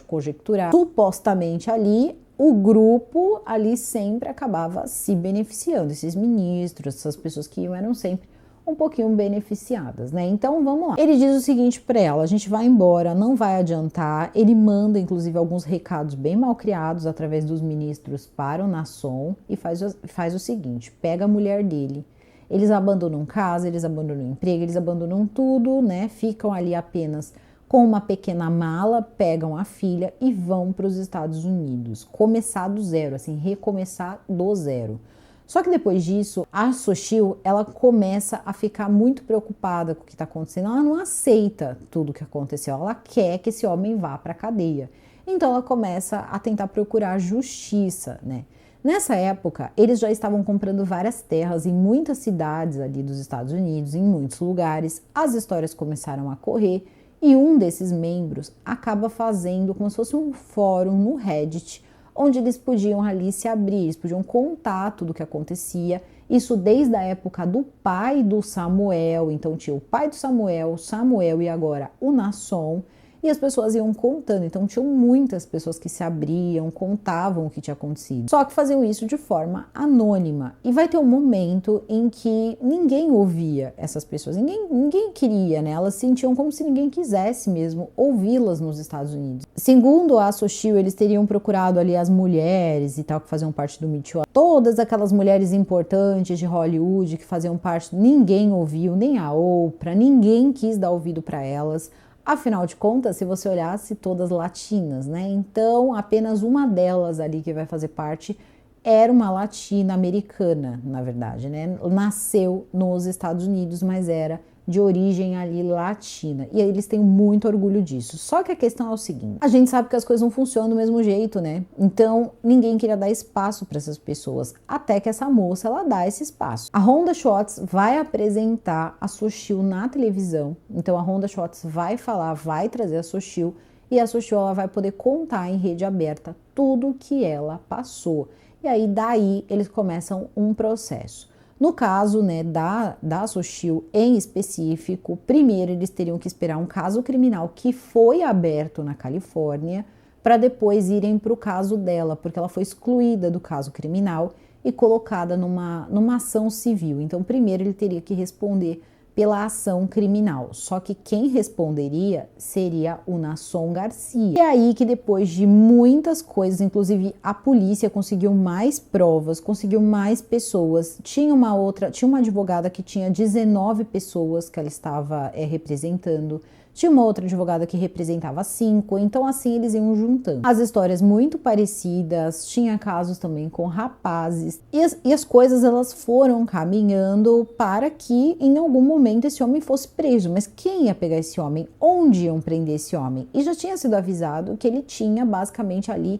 conjecturar. Supostamente ali, o grupo ali sempre acabava se beneficiando, esses ministros, essas pessoas que iam eram sempre um pouquinho beneficiadas, né? Então vamos lá. Ele diz o seguinte para ela: a gente vai embora, não vai adiantar. Ele manda inclusive alguns recados bem mal criados através dos ministros para o Nasson e faz o seguinte: pega a mulher dele. Eles abandonam casa, eles abandonam emprego, eles abandonam tudo, né? Ficam ali apenas com uma pequena mala, pegam a filha e vão para os Estados Unidos. Começar do zero, assim, recomeçar do zero. Só que depois disso, a Sochil, ela começa a ficar muito preocupada com o que está acontecendo. Ela não aceita tudo o que aconteceu, ela quer que esse homem vá para a cadeia. Então ela começa a tentar procurar justiça, né? Nessa época, eles já estavam comprando várias terras em muitas cidades ali dos Estados Unidos, em muitos lugares. As histórias começaram a correr e um desses membros acaba fazendo como se fosse um fórum no Reddit, onde eles podiam ali se abrir, eles podiam contar tudo o que acontecia. Isso desde a época do pai do Samuel, então tinha o pai do Samuel, Samuel e agora o Nasson. e as pessoas iam contando. Então tinham muitas pessoas que se abriam, contavam o que tinha acontecido. Só que faziam isso de forma anônima. E vai ter um momento em que ninguém ouvia essas pessoas, ninguém queria, né? Elas sentiam como se ninguém quisesse mesmo ouvi-las nos Estados Unidos. Segundo a Sochil, eles teriam procurado ali as mulheres e tal que faziam parte do Me Too. Todas aquelas mulheres importantes de Hollywood que faziam parte, ninguém ouviu, nem a Oprah, ninguém quis dar ouvido para elas. Afinal de contas, se você olhasse, todas latinas, né? Então, apenas uma delas ali que vai fazer parte era uma latina americana, na verdade, né? Nasceu nos Estados Unidos, mas era de origem ali latina. E aí eles têm muito orgulho disso. Só que a questão é o seguinte, a gente sabe que as coisas não funcionam do mesmo jeito, né? Então, ninguém queria dar espaço para essas pessoas, até que essa moça, ela dá esse espaço. A Rhonda Schwartz vai apresentar a Sochil na televisão. Então, a Rhonda Schwartz vai falar, vai trazer a Sochil, e a Sochil, ela vai poder contar em rede aberta tudo que ela passou. E aí, daí, eles começam um processo. No caso, né, da Sochil em específico, primeiro eles teriam que esperar um caso criminal que foi aberto na Califórnia para depois irem para o caso dela, porque ela foi excluída do caso criminal e colocada numa ação civil. Então, primeiro ele teria que responder pela ação criminal. Só que quem responderia seria o Nason Garcia. E aí que depois de muitas coisas, inclusive a polícia conseguiu mais provas, conseguiu mais pessoas. Tinha uma advogada que tinha 19 pessoas que ela estava representando. Tinha uma outra advogada que representava 5, então assim eles iam juntando. As histórias muito parecidas, tinha casos também com rapazes, e as coisas elas foram caminhando para que em algum momento esse homem fosse preso. Mas quem ia pegar esse homem? Onde iam prender esse homem? E já tinha sido avisado que ele tinha basicamente ali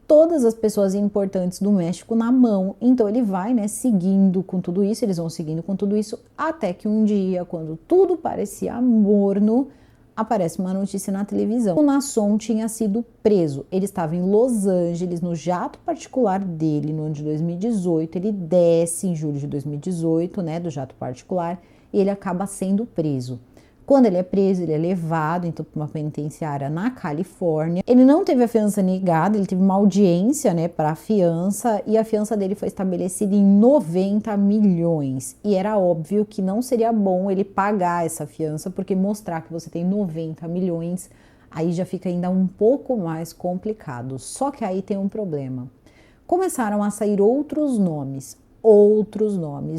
todas as pessoas importantes do México na mão. Então ele vai, né, seguindo com tudo isso, eles vão seguindo com tudo isso, até que um dia, quando tudo parecia morno, aparece uma notícia na televisão. O Nason tinha sido preso. Ele estava em Los Angeles, no jato particular dele, no ano de 2018. Ele desce em julho de 2018, né, do jato particular, e ele acaba sendo preso. Quando ele é preso, ele é levado então para uma penitenciária na Califórnia. Ele não teve a fiança negada, ele teve uma audiência, né, para a fiança, e a fiança dele foi estabelecida em 90 milhões. E era óbvio que não seria bom ele pagar essa fiança, porque mostrar que você tem 90 milhões, aí já fica ainda um pouco mais complicado. Só que aí tem um problema. Começaram a sair outros nomes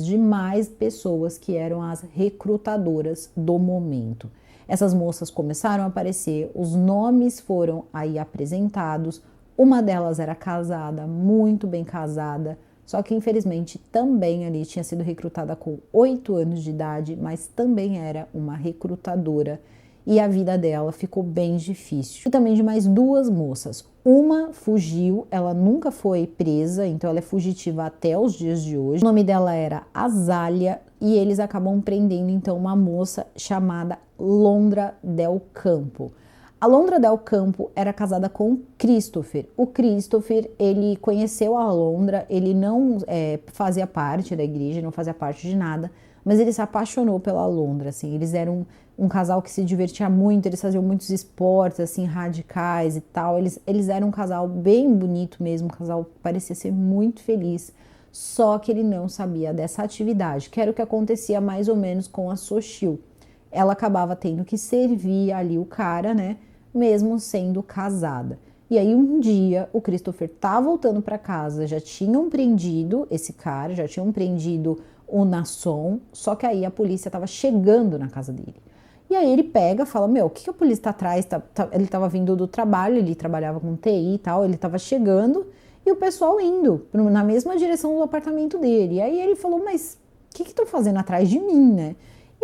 de mais pessoas que eram as recrutadoras do momento. Essas moças começaram a aparecer, os nomes foram aí apresentados. Uma delas era casada, muito bem casada, só que infelizmente também ali tinha sido recrutada com 8 anos de idade, mas também era uma recrutadora. E a vida dela ficou bem difícil. E também de mais 2 moças. Uma fugiu, ela nunca foi presa, então ela é fugitiva até os dias de hoje. O nome dela era Azália e eles acabam prendendo então uma moça chamada Londra Del Campo. A Londra Del Campo era casada com Christopher. O Christopher, ele conheceu a Londra, ele não fazia parte da igreja, não fazia parte de nada, mas ele se apaixonou pela Londra, assim, eles eram um casal que se divertia muito, eles faziam muitos esportes, assim, radicais e tal, eles eram um casal bem bonito mesmo, um casal que parecia ser muito feliz, só que ele não sabia dessa atividade, que era o que acontecia mais ou menos com a Sochil. Ela acabava tendo que servir ali o cara, né, mesmo sendo casada. E aí um dia o Christopher tá voltando para casa, já tinham prendido esse cara, já tinham prendido o Nason, só que aí a polícia estava chegando na casa dele. E aí ele pega, fala, meu, o que a polícia tá atrás? Ele estava vindo do trabalho, ele trabalhava com TI e tal, ele estava chegando e o pessoal indo na mesma direção do apartamento dele. E aí ele falou, mas o que estão fazendo atrás de mim, né?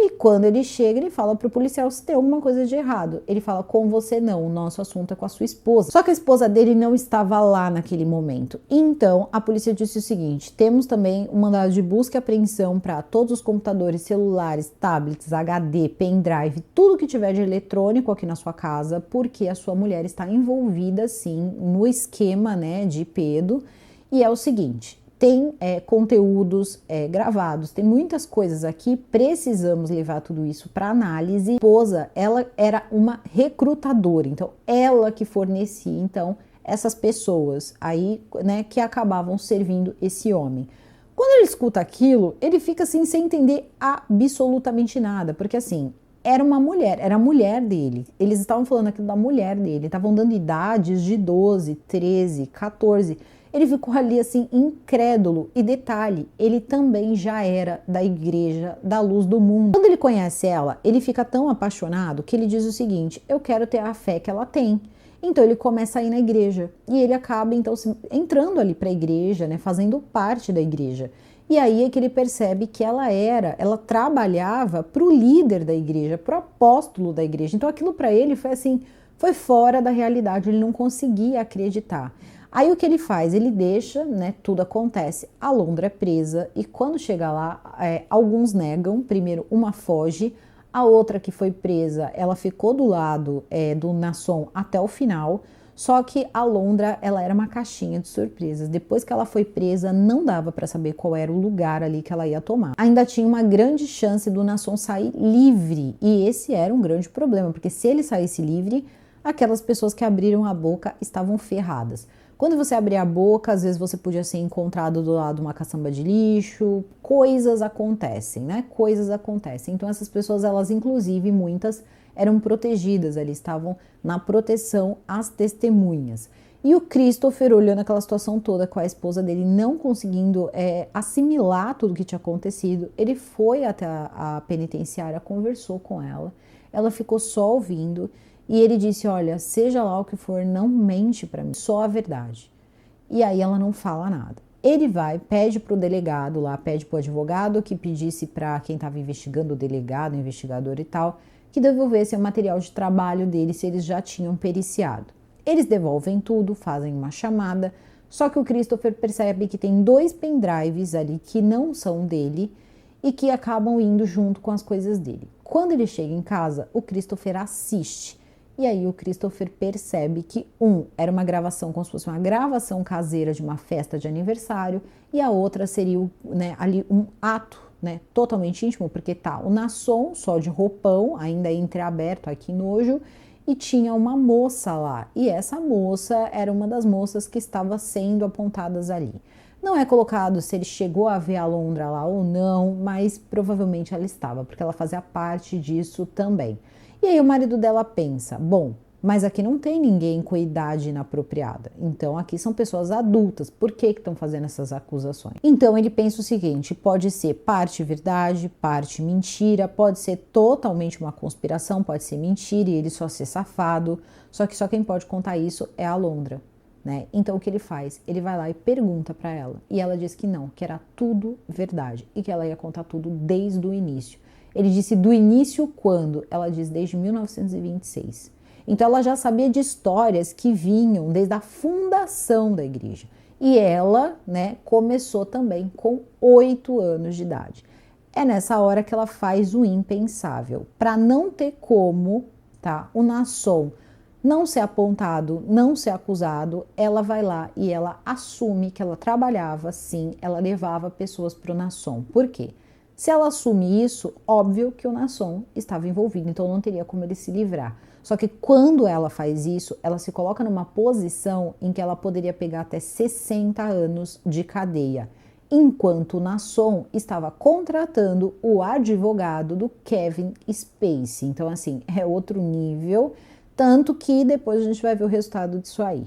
E quando ele chega, ele fala pro policial se tem alguma coisa de errado. Ele fala, com você não, o nosso assunto é com a sua esposa. Só que a esposa dele não estava lá naquele momento. Então, a polícia disse o seguinte, temos também um mandado de busca e apreensão para todos os computadores, celulares, tablets, HD, pendrive, tudo que tiver de eletrônico aqui na sua casa, porque a sua mulher está envolvida, sim, no esquema, né, de pedo. E é o seguinte, tem conteúdos gravados, tem muitas coisas aqui, precisamos levar tudo isso para análise. A esposa, ela era uma recrutadora, então ela que fornecia, então, essas pessoas aí, né, que acabavam servindo esse homem. Quando ele escuta aquilo, ele fica assim sem entender absolutamente nada, porque assim, era uma mulher, era a mulher dele. Eles estavam falando aquilo da mulher dele, estavam dando idades de 12, 13, 14. Ele ficou ali assim, incrédulo. E detalhe, ele também já era da Igreja da Luz do Mundo. Quando ele conhece ela, ele fica tão apaixonado que ele diz o seguinte: eu quero ter a fé que ela tem. Então ele começa a ir na igreja. E ele acaba então entrando ali para a igreja, né, fazendo parte da igreja. E aí é que ele percebe que ela trabalhava para o líder da igreja, para o apóstolo da igreja. Então aquilo para ele foi assim, foi fora da realidade, ele não conseguia acreditar. Aí o que ele faz? Ele deixa, né? Tudo acontece. A Londra é presa e quando chega lá, alguns negam. Primeiro, uma foge, a outra que foi presa, ela ficou do lado do Nasson até o final. Só que a Londra, ela era uma caixinha de surpresas. Depois que ela foi presa, não dava para saber qual era o lugar ali que ela ia tomar. Ainda tinha uma grande chance do Nasson sair livre. E esse era um grande problema, porque se ele saísse livre, aquelas pessoas que abriram a boca estavam ferradas. Quando você abria a boca, às vezes você podia ser encontrado do lado de uma caçamba de lixo, coisas acontecem, né? Coisas acontecem. Então essas pessoas, elas inclusive, muitas eram protegidas, ali estavam na proteção às testemunhas. E o Christopher, olhando aquela situação toda com a esposa dele, não conseguindo assimilar tudo que tinha acontecido, ele foi até a penitenciária, conversou com ela ficou só ouvindo. E ele disse: olha, seja lá o que for, não mente para mim, só a verdade. E aí ela não fala nada. Ele vai, pede para o delegado lá, pede para o advogado que pedisse para quem estava investigando, o delegado, o investigador e tal, que devolvesse o material de trabalho dele se eles já tinham periciado. Eles devolvem tudo, fazem uma chamada, só que o Christopher percebe que tem 2 pendrives ali que não são dele e que acabam indo junto com as coisas dele. Quando ele chega em casa, o Christopher assiste. E aí o Christopher percebe que era uma gravação, como se fosse uma gravação caseira de uma festa de aniversário, e a outra seria, né, ali um ato, né, totalmente íntimo, porque tá o Nasson só de roupão, ainda entreaberto, aqui nojo, e tinha uma moça lá, e essa moça era uma das moças que estava sendo apontadas ali. Não é colocado se ele chegou a ver a Londra lá ou não, mas provavelmente ela estava, porque ela fazia parte disso também. E aí o marido dela pensa: bom, mas aqui não tem ninguém com idade inapropriada. Então aqui são pessoas adultas. Por que estão fazendo essas acusações? Então ele pensa o seguinte: pode ser parte verdade, parte mentira, pode ser totalmente uma conspiração, pode ser mentira e ele só ser safado. Só que só quem pode contar isso é a Londra, né? Então o que ele faz? Ele vai lá e pergunta para ela. E ela diz que não, que era tudo verdade e que ela ia contar tudo desde o início. Ele disse do início quando? Ela diz desde 1926. Então ela já sabia de histórias que vinham desde a fundação da igreja. E ela, né, começou também com 8 anos de idade. É nessa hora que ela faz o impensável. Para não ter como, tá, o Nasson não ser apontado, não ser acusado, ela vai lá e ela assume que ela trabalhava, sim, ela levava pessoas para o Nasson. Por quê? Se ela assume isso, óbvio que o Nasson estava envolvido, então não teria como ele se livrar. Só que quando ela faz isso, ela se coloca numa posição em que ela poderia pegar até 60 anos de cadeia, enquanto o Nasson estava contratando o advogado do Kevin Spacey. Então, assim, é outro nível, tanto que depois a gente vai ver o resultado disso aí.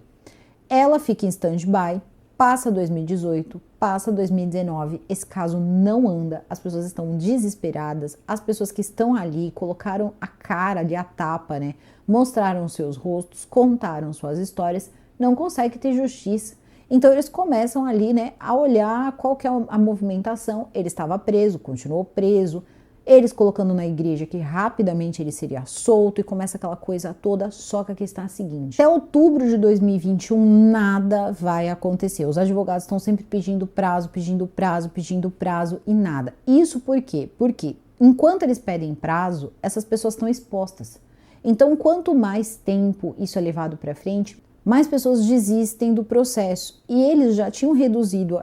Ela fica em stand-by, passa 2018, passa 2019, esse caso não anda, as pessoas estão desesperadas, as pessoas que estão ali colocaram a cara ali, a tapa, né? Mostraram seus rostos, contaram suas histórias, não conseguem ter justiça. Então eles começam ali, né, a olhar qual que é a movimentação. Ele estava preso, continuou preso, eles colocando na igreja que rapidamente ele seria solto e começa aquela coisa toda, só que a questão é a seguinte: até outubro de 2021 nada vai acontecer. Os advogados estão sempre pedindo prazo, pedindo prazo, pedindo prazo e nada. Isso por quê? Porque enquanto eles pedem prazo, essas pessoas estão expostas. Então, quanto mais tempo isso é levado para frente, mais pessoas desistem do processo. E eles já tinham reduzido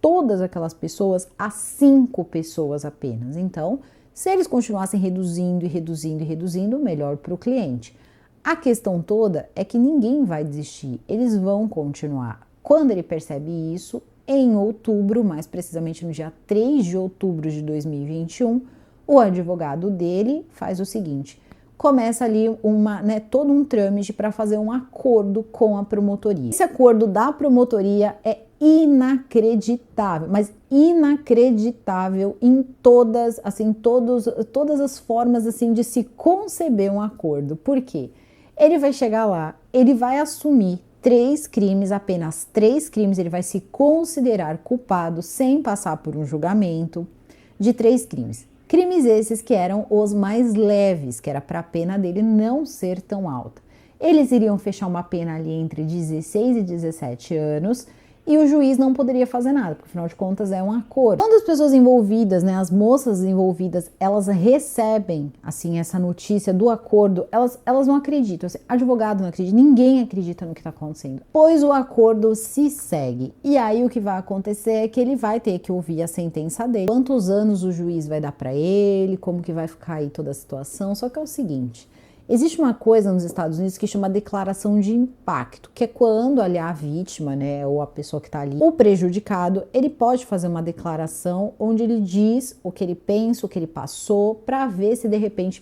todas aquelas pessoas a 5 pessoas apenas. Então, se eles continuassem reduzindo e reduzindo e reduzindo, melhor para o cliente. A questão toda é que ninguém vai desistir, eles vão continuar. Quando ele percebe isso, em outubro, mais precisamente no dia 3 de outubro de 2021, o advogado dele faz o seguinte: começa ali todo um trâmite para fazer um acordo com a promotoria. Esse acordo da promotoria é inacreditável, mas inacreditável em todas as formas assim de se conceber um acordo. Por quê? Ele vai chegar lá, ele vai assumir 3 crimes, apenas 3 crimes, ele vai se considerar culpado sem passar por um julgamento de 3 crimes. Crimes esses que eram os mais leves, que era para a pena dele não ser tão alta. Eles iriam fechar uma pena ali entre 16 e 17 anos e o juiz não poderia fazer nada, porque afinal de contas é um acordo. Quando as pessoas envolvidas, né, as moças envolvidas, elas recebem assim essa notícia do acordo, elas não acreditam, assim, advogado não acredita, ninguém acredita no que está acontecendo, pois o acordo se segue. E aí o que vai acontecer é que ele vai ter que ouvir a sentença dele, quantos anos o juiz vai dar para ele, como que vai ficar aí toda a situação. Só que é o seguinte: existe uma coisa nos Estados Unidos que chama declaração de impacto, que é quando ali a vítima, né, ou a pessoa que está ali, o prejudicado, ele pode fazer uma declaração onde ele diz o que ele pensa, o que ele passou, para ver se de repente,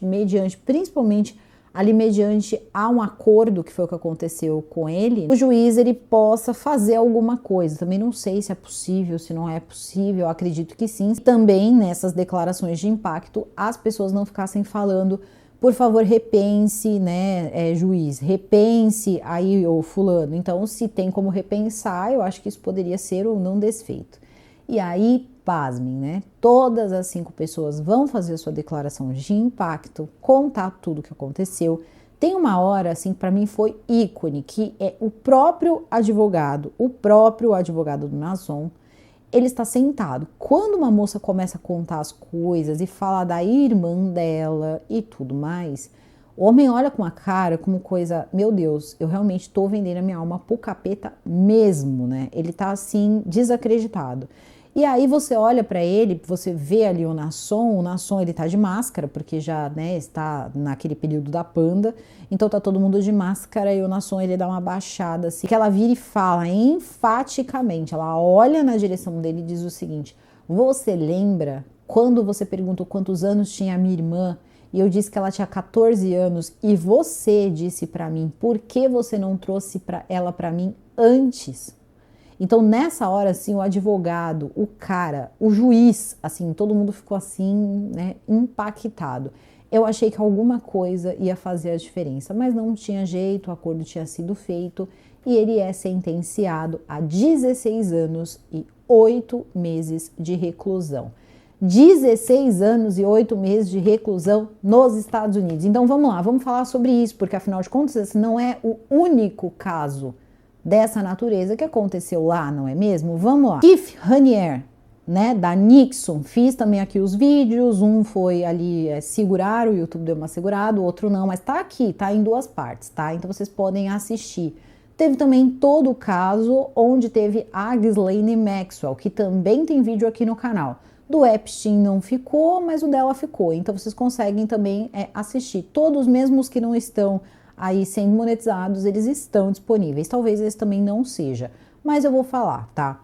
principalmente ali mediante a um acordo, que foi o que aconteceu com ele, o juiz ele possa fazer alguma coisa. Também não sei se é possível, se não é possível, eu acredito que sim. Também nessas declarações de impacto, as pessoas não ficassem falando: por favor, repense, né, juiz, repense aí o fulano. Então, se tem como repensar, eu acho que isso poderia ser ou não desfeito. E aí, pasmem, né, todas as 5 pessoas vão fazer a sua declaração de impacto, contar tudo o que aconteceu. Tem uma hora, assim, para mim foi ícone, que é o próprio advogado do Nazon, ele está sentado. Quando uma moça começa a contar as coisas e fala da irmã dela e tudo mais, o homem olha com a cara como coisa: meu Deus, eu realmente estou vendendo a minha alma pro capeta mesmo, né? Ele tá assim, desacreditado. E aí você olha para ele, você vê ali o Nasson ele tá de máscara, porque já, né, está naquele período da panda, então tá todo mundo de máscara e o Nasson ele dá uma baixada assim, que ela vira e fala enfaticamente, ela olha na direção dele e diz o seguinte: você lembra quando você perguntou quantos anos tinha a minha irmã e eu disse que ela tinha 14 anos e você disse para mim, por que você não trouxe ela para mim antes? Então, nessa hora, assim, o advogado, o cara, o juiz, assim, todo mundo ficou assim, né, impactado. Eu achei que alguma coisa ia fazer a diferença, mas não tinha jeito, o acordo tinha sido feito e ele é sentenciado a 16 anos e 8 meses de reclusão. 16 anos e 8 meses de reclusão nos Estados Unidos. Então, vamos lá, vamos falar sobre isso, porque afinal de contas, esse não é o único caso dessa natureza que aconteceu lá, não é mesmo? Vamos lá. Keith Raniere, né, da Nixon, fiz também aqui os vídeos, um foi ali segurar, o YouTube deu uma segurada, o outro não, mas tá aqui, tá em 2 partes, tá? Então vocês podem assistir. Teve também todo o caso onde teve a Ghislaine Maxwell, que também tem vídeo aqui no canal. Do Epstein não ficou, mas o dela ficou, então vocês conseguem também assistir. Todos, mesmo os que não estão aí sendo monetizados, eles estão disponíveis. Talvez esse também não seja, mas eu vou falar, tá?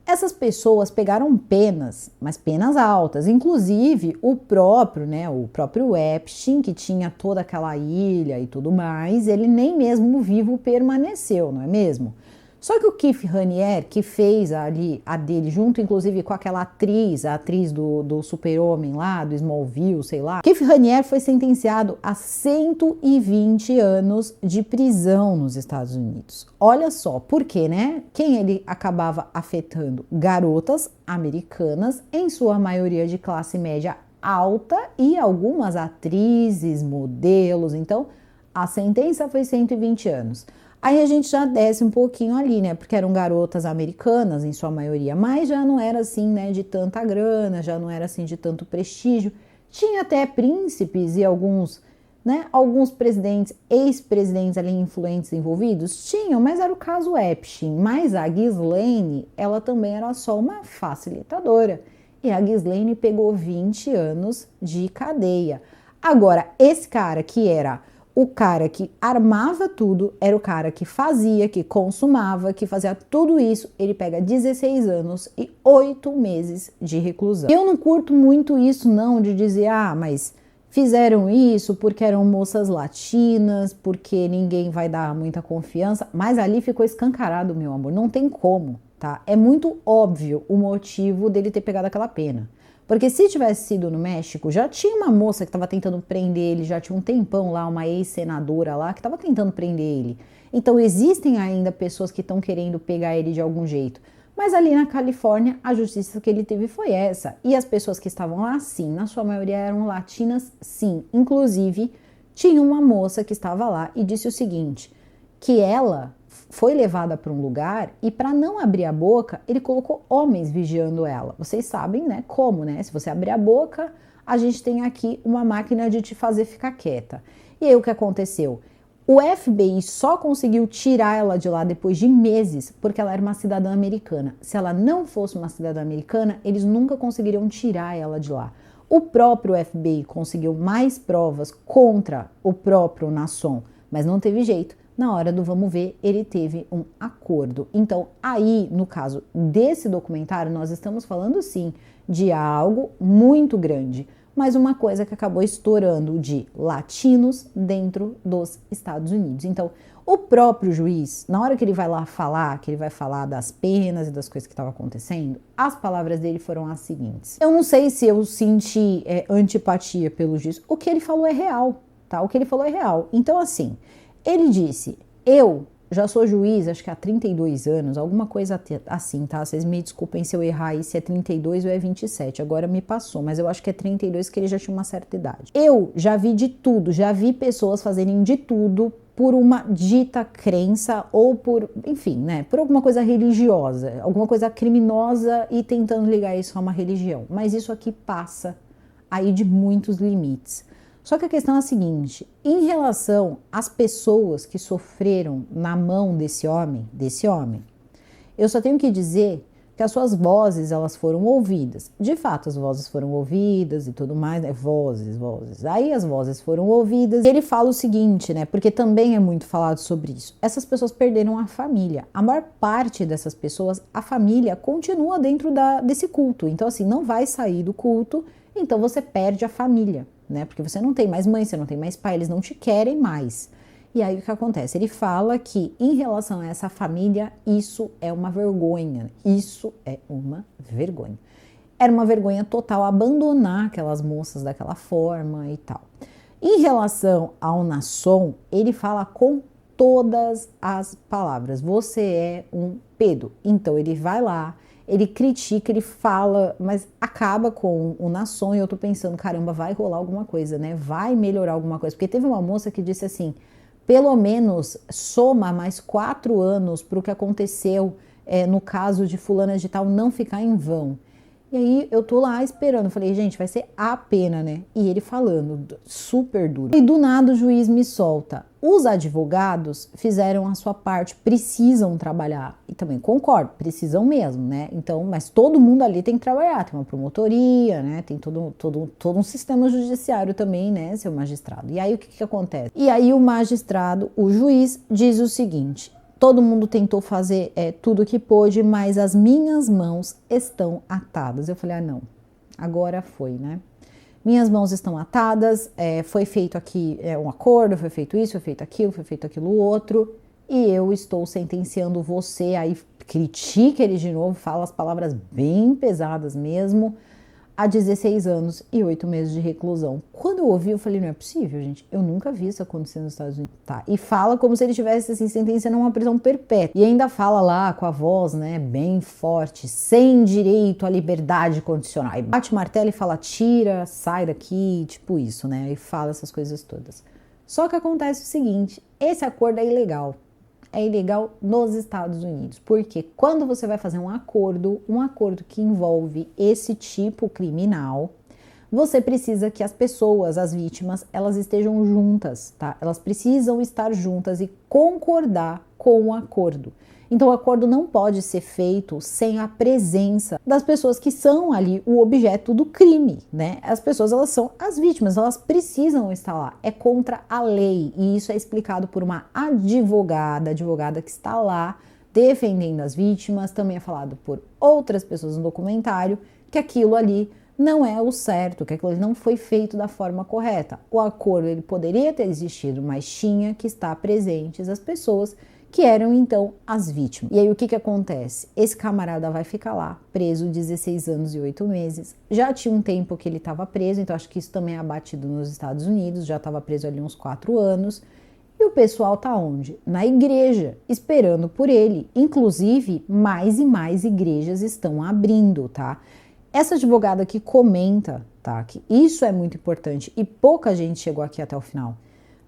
Essas pessoas pegaram penas, mas penas altas. Inclusive, o próprio Epstein, que tinha toda aquela ilha e tudo mais, ele nem mesmo vivo permaneceu, não é mesmo? Só que o Keith Raniere, que fez ali a dele, junto inclusive com aquela atriz, a atriz do Super-Homem lá, do Smallville, sei lá, Keith Raniere foi sentenciado a 120 anos de prisão nos Estados Unidos. Olha só, por quê, né? Quem ele acabava afetando? Garotas americanas, em sua maioria de classe média alta, e algumas atrizes, modelos. Então, a sentença foi 120 anos. Aí a gente já desce um pouquinho ali, né? Porque eram garotas americanas, em sua maioria, mas já não era assim, né, de tanta grana, já não era assim de tanto prestígio. Tinha até príncipes e alguns né? Alguns presidentes, ex-presidentes ali influentes envolvidos? Tinham, mas era o caso Epstein. Mas a Ghislaine, ela também era só uma facilitadora. E a Ghislaine pegou 20 anos de cadeia. Agora, esse cara que era o cara que armava tudo, era o cara que fazia, que consumava, que fazia tudo isso, ele pega 16 anos e 8 meses de reclusão. Eu não curto muito isso não, de dizer, mas fizeram isso porque eram moças latinas, porque ninguém vai dar muita confiança, mas ali ficou escancarado, meu amor, não tem como, tá? É muito óbvio o motivo dele ter pegado aquela pena. Porque se tivesse sido no México, já tinha uma moça que estava tentando prender ele, já tinha um tempão lá, uma ex-senadora lá que estava tentando prender ele. Então existem ainda pessoas que estão querendo pegar ele de algum jeito. Mas ali na Califórnia, a justiça que ele teve foi essa. E as pessoas que estavam lá, sim, na sua maioria eram latinas, sim. Inclusive, tinha uma moça que estava lá e disse o seguinte, que ela foi levada para um lugar e para não abrir a boca, ele colocou homens vigiando ela. Vocês sabem, né, como, né? Se você abrir a boca, a gente tem aqui uma máquina de te fazer ficar quieta. E aí o que aconteceu? O FBI só conseguiu tirar ela de lá depois de meses, porque ela era uma cidadã americana. Se ela não fosse uma cidadã americana, eles nunca conseguiriam tirar ela de lá. O próprio FBI conseguiu mais provas contra o próprio Nasson, mas não teve jeito. Na hora do vamos ver, ele teve um acordo. Então, aí, no caso desse documentário, nós estamos falando, sim, de algo muito grande, mas uma coisa que acabou estourando de latinos dentro dos Estados Unidos. Então, o próprio juiz, na hora que ele vai lá falar, que ele vai falar das penas e das coisas que estavam acontecendo, as palavras dele foram as seguintes. Eu não sei se eu senti antipatia pelo juiz. O que ele falou é real, tá? O que ele falou é real. Então, assim, ele disse, eu já sou juiz, acho que há 32 anos, alguma coisa assim, tá? Vocês me desculpem se eu errar aí, se é 32 ou é 27, agora me passou, mas eu acho que é 32, que ele já tinha uma certa idade. Eu já vi de tudo, já vi pessoas fazerem de tudo por uma dita crença ou por, enfim, né, por alguma coisa religiosa, alguma coisa criminosa e tentando ligar isso a uma religião. Mas isso aqui passa aí de muitos limites. Só que a questão é a seguinte, em relação às pessoas que sofreram na mão desse homem, eu só tenho que dizer que as suas vozes, elas foram ouvidas. De fato, as vozes foram ouvidas e tudo mais, né? Vozes. Aí as vozes foram ouvidas. E ele fala o seguinte, né? Porque também é muito falado sobre isso. Essas pessoas perderam a família. A maior parte dessas pessoas, a família continua dentro desse culto. Então, assim, não vai sair do culto, então você perde a família, né? Porque você não tem mais mãe, você não tem mais pai, eles não te querem mais. E aí o que acontece? Ele fala que em relação a essa família, isso é uma vergonha. Isso é uma vergonha. Era uma vergonha total abandonar aquelas moças daquela forma e tal. Em relação ao Nasson, ele fala com todas as palavras. Você é um pedo. Então ele vai lá, ele critica, ele fala, mas acaba com o Nasson e eu tô pensando, caramba, vai rolar alguma coisa, né? Vai melhorar alguma coisa. Porque teve uma moça que disse assim, pelo menos soma mais 4 anos para o que aconteceu no caso de fulana de tal não ficar em vão. E aí eu tô lá esperando, falei, gente, vai ser a pena, né? E ele falando, super duro. E do nada o juiz me solta. Os advogados fizeram a sua parte, precisam trabalhar. E também concordo, precisam mesmo, né? Então, mas todo mundo ali tem que trabalhar, tem uma promotoria, né? Tem todo um sistema judiciário também, né? Seu magistrado. E aí o que acontece? E aí o magistrado, o juiz, diz o seguinte... Todo mundo tentou fazer tudo o que pôde, mas as minhas mãos estão atadas. Eu falei, não, agora foi, né? Minhas mãos estão atadas, foi feito aqui um acordo, foi feito isso, foi feito aquilo outro, e eu estou sentenciando você, aí critica ele de novo, fala as palavras bem pesadas mesmo, a 16 anos e 8 meses de reclusão. Quando eu ouvi, eu falei, não é possível, gente. Eu nunca vi isso acontecer nos Estados Unidos. Tá. E fala como se ele tivesse, assim, sentenciando uma prisão perpétua. E ainda fala lá com a voz, né, bem forte, sem direito à liberdade condicional. E bate martelo e fala, tira, sai daqui, tipo isso, né? E fala essas coisas todas. Só que acontece o seguinte, esse acordo é ilegal. É ilegal nos Estados Unidos, porque quando você vai fazer um acordo que envolve esse tipo criminal, você precisa que as pessoas, as vítimas, elas estejam juntas, tá? Elas precisam estar juntas e concordar com o acordo. Então, o acordo não pode ser feito sem a presença das pessoas que são ali o objeto do crime, né? As pessoas, elas são as vítimas, elas precisam estar lá. É contra a lei, e isso é explicado por uma advogada que está lá defendendo as vítimas. Também é falado por outras pessoas no documentário que aquilo ali não é o certo, que aquilo ali não foi feito da forma correta. O acordo, ele poderia ter existido, mas tinha que estar presentes as pessoas que eram então as vítimas. E aí o que acontece? Esse camarada vai ficar lá, preso 16 anos e 8 meses. Já tinha um tempo que ele estava preso, então acho que isso também é abatido nos Estados Unidos, já estava preso ali uns 4 anos. E o pessoal tá onde? Na igreja, esperando por ele. Inclusive, mais e mais igrejas estão abrindo, tá? Essa advogada que comenta, tá? Que isso é muito importante e pouca gente chegou aqui até o final.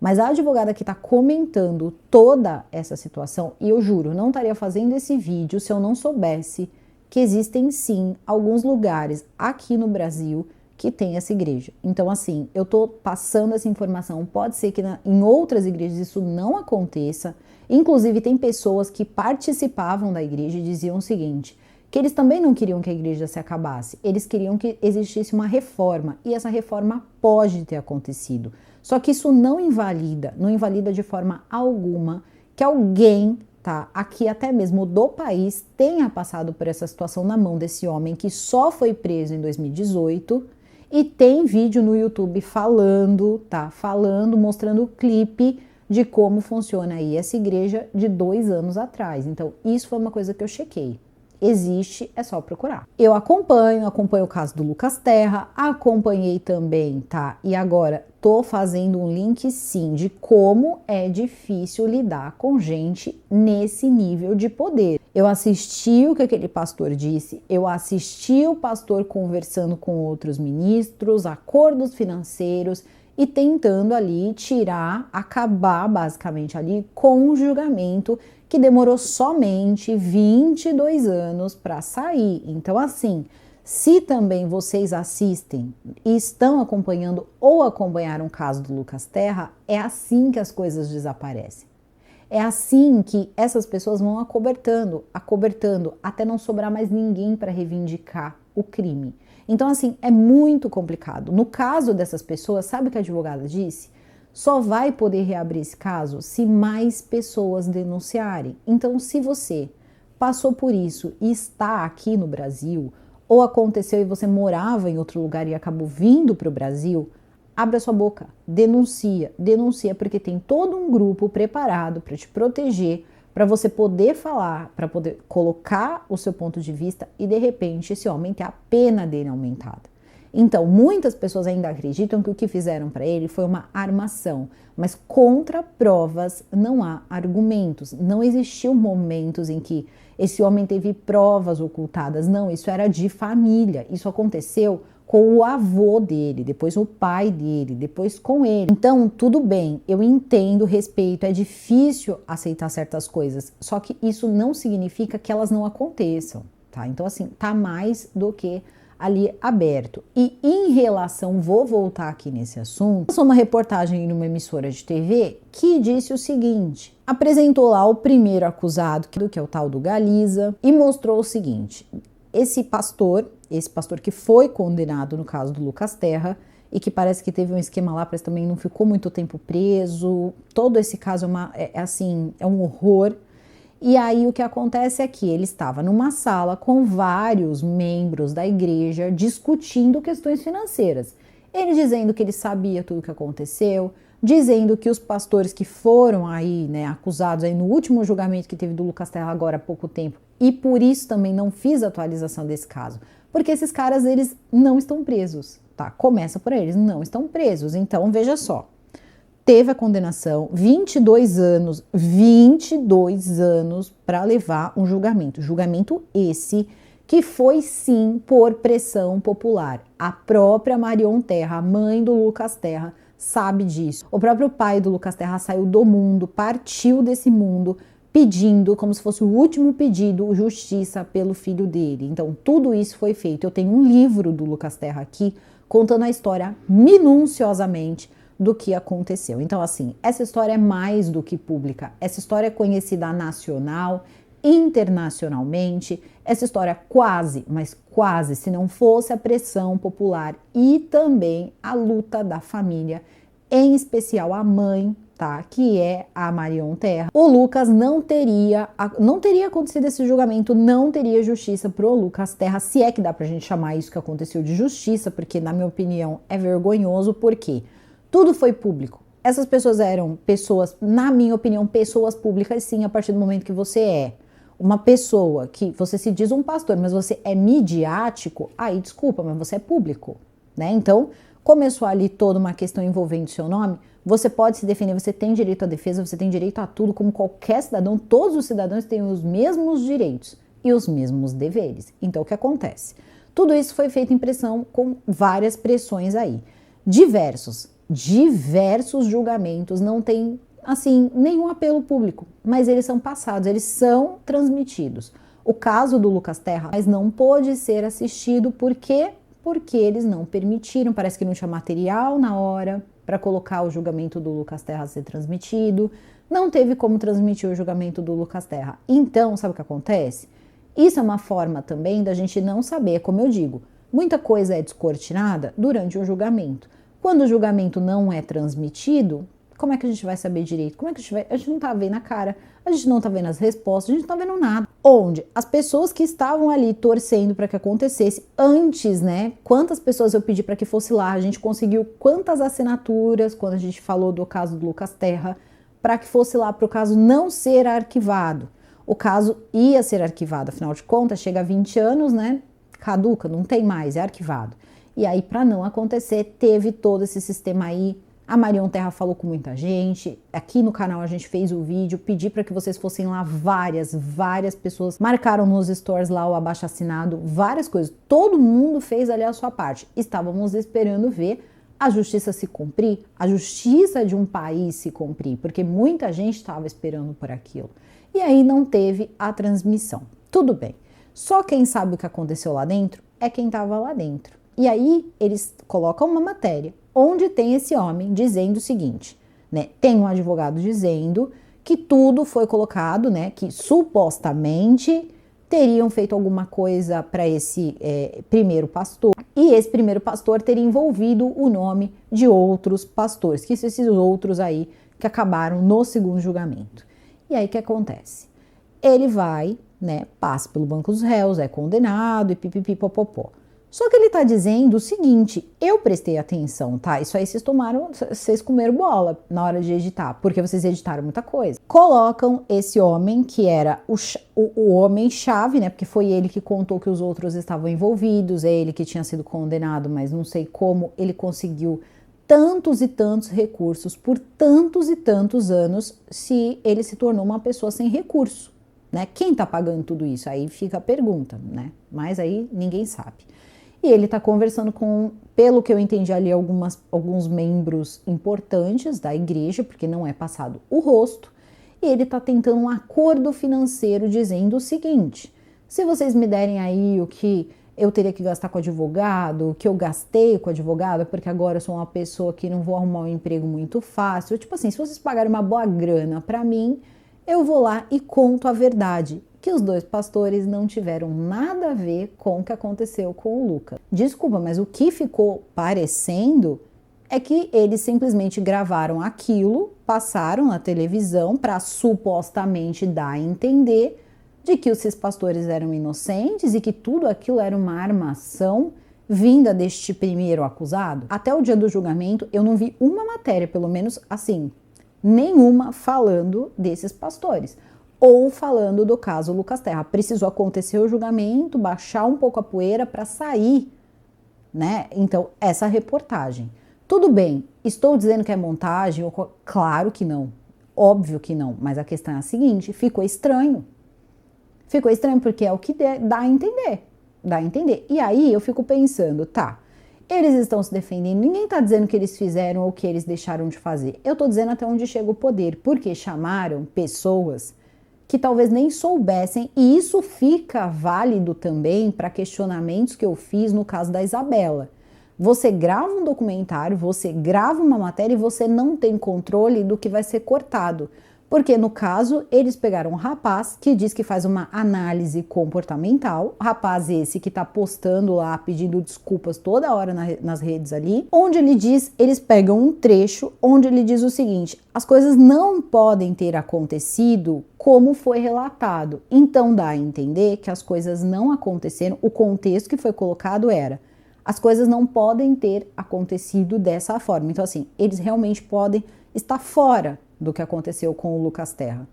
Mas a advogada que está comentando toda essa situação, e eu juro, não estaria fazendo esse vídeo se eu não soubesse que existem sim alguns lugares aqui no Brasil que tem essa igreja. Então, assim, eu tô passando essa informação, pode ser que em outras igrejas isso não aconteça. Inclusive, tem pessoas que participavam da igreja e diziam o seguinte, que eles também não queriam que a igreja se acabasse, eles queriam que existisse uma reforma, e essa reforma pode ter acontecido. Só que isso não invalida de forma alguma que alguém, tá, aqui até mesmo do país, tenha passado por essa situação na mão desse homem que só foi preso em 2018 e tem vídeo no YouTube falando, tá, mostrando o clipe de como funciona aí essa igreja de 2 anos atrás. Então, isso foi uma coisa que eu chequei. Existe, é só procurar. Eu acompanho o caso do Lucas Terra, acompanhei também, tá? E agora tô fazendo um link sim de como é difícil lidar com gente nesse nível de poder. Eu assisti o que aquele pastor disse, eu assisti o pastor conversando com outros ministros, acordos financeiros e tentando ali acabar basicamente ali com o julgamento que demorou somente 22 anos para sair. Então, assim, se também vocês assistem e estão acompanhando ou acompanharam o caso do Lucas Terra, é assim que as coisas desaparecem. É assim que essas pessoas vão acobertando, até não sobrar mais ninguém para reivindicar o crime. Então, assim, é muito complicado. No caso dessas pessoas, sabe o que a advogada disse? Só vai poder reabrir esse caso se mais pessoas denunciarem. Então, se você passou por isso e está aqui no Brasil, ou aconteceu e você morava em outro lugar e acabou vindo para o Brasil, abra sua boca, denuncia, porque tem todo um grupo preparado para te proteger, para você poder falar, para poder colocar o seu ponto de vista e de repente esse homem ter a pena dele aumentada. Então, muitas pessoas ainda acreditam que o que fizeram para ele foi uma armação, mas contra provas não há argumentos. Não existiu momentos em que esse homem teve provas ocultadas. Não, isso era de família. Isso aconteceu com o avô dele, depois o pai dele, depois com ele. Então, tudo bem, eu entendo, respeito, é difícil aceitar certas coisas, só que isso não significa que elas não aconteçam, tá? Então, assim, tá mais do que ali aberto. E em relação, vou voltar aqui nesse assunto, passou uma reportagem numa emissora de TV que disse o seguinte, apresentou lá o primeiro acusado, que é o tal do Galiza, e mostrou o seguinte, esse pastor que foi condenado no caso do Lucas Terra, e que parece que teve um esquema lá, parece também não ficou muito tempo preso, todo esse caso é um horror. E aí o que acontece é que ele estava numa sala com vários membros da igreja discutindo questões financeiras. Ele dizendo que ele sabia tudo o que aconteceu, dizendo que os pastores que foram aí, né, acusados aí no último julgamento que teve do Lucas Terra agora há pouco tempo, e por isso também não fiz atualização desse caso, porque esses caras, eles não estão presos, tá? Começa por aí, eles não estão presos. Então, veja só. Teve a condenação, 22 anos para levar um julgamento. Julgamento esse que foi sim por pressão popular. A própria Marion Terra, a mãe do Lucas Terra, sabe disso. O próprio pai do Lucas Terra saiu do mundo, partiu desse mundo, pedindo, como se fosse o último pedido, justiça pelo filho dele. Então, tudo isso foi feito. Eu tenho um livro do Lucas Terra aqui, contando a história minuciosamente do que aconteceu. Então, assim, essa história é mais do que pública. Essa história é conhecida nacional, internacionalmente. Essa história quase, mas quase, se não fosse a pressão popular e também a luta da família, em especial a mãe, tá? Que é a Marion Terra. O Lucas não teria acontecido esse julgamento, não teria justiça pro Lucas Terra, se é que dá pra gente chamar isso que aconteceu de justiça, porque na minha opinião é vergonhoso, porque tudo foi público. Essas pessoas eram pessoas, na minha opinião, pessoas públicas, sim, a partir do momento que você é uma pessoa que você se diz um pastor, mas você é midiático, aí desculpa, mas você é público, né? Então, começou ali toda uma questão envolvendo seu nome, você pode se defender, você tem direito à defesa, você tem direito a tudo, como qualquer cidadão, todos os cidadãos têm os mesmos direitos e os mesmos deveres. Então, o que acontece? Tudo isso foi feito em pressão, com várias pressões aí. Diversos julgamentos, não tem, assim, nenhum apelo público, mas eles são passados, eles são transmitidos. O caso do Lucas Terra, mas não pôde ser assistido, por quê? Porque eles não permitiram, parece que não tinha material na hora para colocar o julgamento do Lucas Terra ser transmitido, não teve como transmitir o julgamento do Lucas Terra. Então, sabe o que acontece? Isso é uma forma também da gente não saber, como eu digo, muita coisa é descortinada durante o julgamento. Quando o julgamento não é transmitido, como é que a gente vai saber direito? Como é que a gente não tá vendo a cara, a gente não tá vendo as respostas, a gente não tá vendo nada. Onde as pessoas que estavam ali torcendo para que acontecesse antes, né? Quantas pessoas eu pedi para que fosse lá, a gente conseguiu quantas assinaturas quando a gente falou do caso do Lucas Terra, para que fosse lá para o caso não ser arquivado. O caso ia ser arquivado, afinal de contas, chega a 20 anos, né? Caduca, não tem mais, é arquivado. E aí, para não acontecer, teve todo esse sistema aí. A Marion Terra falou com muita gente. Aqui no canal a gente fez o vídeo, pedi para que vocês fossem lá. Várias pessoas marcaram nos stories lá o abaixo-assinado, várias coisas. Todo mundo fez ali a sua parte. Estávamos esperando ver a justiça se cumprir, a justiça de um país se cumprir, porque muita gente estava esperando por aquilo. E aí não teve a transmissão. Tudo bem. Só quem sabe o que aconteceu lá dentro é quem estava lá dentro. E aí eles colocam uma matéria onde tem esse homem dizendo o seguinte, né? Tem um advogado dizendo que tudo foi colocado, né? Que supostamente teriam feito alguma coisa para esse primeiro pastor. E esse primeiro pastor teria envolvido o nome de outros pastores, que são esses outros aí que acabaram no segundo julgamento. E aí o que acontece? Ele vai, né? Passa pelo banco dos réus, é condenado e pipipipopopó. Só que ele tá dizendo o seguinte, eu prestei atenção, tá? Isso aí vocês comeram bola na hora de editar, porque vocês editaram muita coisa. Colocam esse homem, que era o homem-chave, né? Porque foi ele que contou que os outros estavam envolvidos, é ele que tinha sido condenado, mas não sei como ele conseguiu tantos e tantos recursos por tantos e tantos anos, se ele se tornou uma pessoa sem recurso, né? Quem tá pagando tudo isso? Aí fica a pergunta, né? Mas aí ninguém sabe. E ele está conversando com, pelo que eu entendi ali, alguns membros importantes da igreja, porque não é passado o rosto, e ele está tentando um acordo financeiro dizendo o seguinte, se vocês me derem aí o que eu teria que gastar com advogado, o que eu gastei com advogado, porque agora eu sou uma pessoa que não vou arrumar um emprego muito fácil, tipo assim, se vocês pagarem uma boa grana para mim, eu vou lá e conto a verdade, que os dois pastores não tiveram nada a ver com o que aconteceu com o Lucas. Desculpa, mas o que ficou parecendo é que eles simplesmente gravaram aquilo, passaram na televisão para supostamente dar a entender de que esses pastores eram inocentes e que tudo aquilo era uma armação vinda deste primeiro acusado. Até o dia do julgamento eu não vi uma matéria, pelo menos assim, nenhuma falando desses pastores. Ou falando do caso Lucas Terra. Precisou acontecer o julgamento, baixar um pouco a poeira para sair, né? Então, essa reportagem. Tudo bem, estou dizendo que é montagem? Claro que não, óbvio que não, mas a questão é a seguinte, ficou estranho. Ficou estranho porque é o que dá a entender. E aí eu fico pensando, tá, eles estão se defendendo, ninguém está dizendo que eles fizeram ou que eles deixaram de fazer. Eu estou dizendo até onde chega o poder, porque chamaram pessoas que talvez nem soubessem, e isso fica válido também para questionamentos que eu fiz no caso da Isabela. Você grava um documentário, você grava uma matéria e você não tem controle do que vai ser cortado. Porque, no caso, eles pegaram um rapaz que diz que faz uma análise comportamental, rapaz esse que tá postando lá, pedindo desculpas toda hora nas redes ali, onde ele diz, eles pegam um trecho onde ele diz o seguinte: as coisas não podem ter acontecido como foi relatado. Então dá a entender que as coisas não aconteceram, o contexto que foi colocado era: as coisas não podem ter acontecido dessa forma. Então, assim, eles realmente podem estar fora do que aconteceu com o Lucas Terra.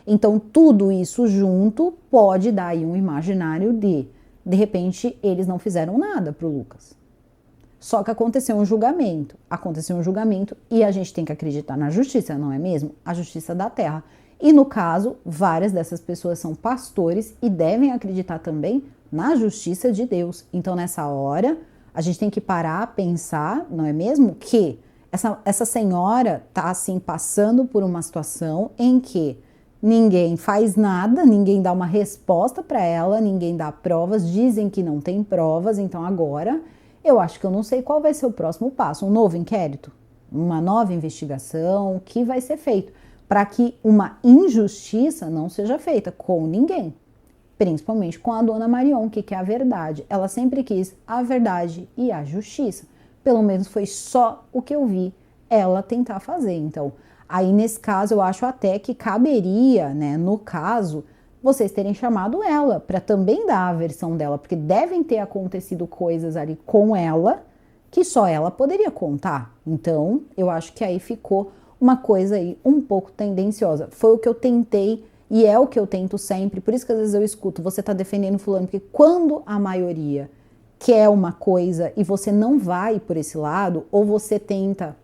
Então, tudo isso junto pode dar aí um imaginário de repente, eles não fizeram nada pro Lucas. Só que aconteceu um julgamento e a gente tem que acreditar na justiça, não é mesmo? A justiça da terra. E no caso, várias dessas pessoas são pastores e devem acreditar também na justiça de Deus. Então, nessa hora, a gente tem que parar, pensar, não é mesmo? Que essa senhora tá assim passando por uma situação em que ninguém faz nada, ninguém dá uma resposta para ela, ninguém dá provas, dizem que não tem provas. Então agora eu acho que eu não sei qual vai ser o próximo passo, um novo inquérito, uma nova investigação, o que vai ser feito para que uma injustiça não seja feita com ninguém, principalmente com a dona Marion, que quer a verdade. Ela sempre quis a verdade e a justiça. Pelo menos foi só o que eu vi ela tentar fazer. Então, aí nesse caso eu acho até que caberia, né, no caso, vocês terem chamado ela para também dar a versão dela, porque devem ter acontecido coisas ali com ela que só ela poderia contar. Então, eu acho que aí ficou uma coisa aí um pouco tendenciosa. Foi o que eu tentei e é o que eu tento sempre. Por isso que às vezes eu escuto, você tá defendendo fulano, porque quando a maioria quer uma coisa e você não vai por esse lado, ou você tenta,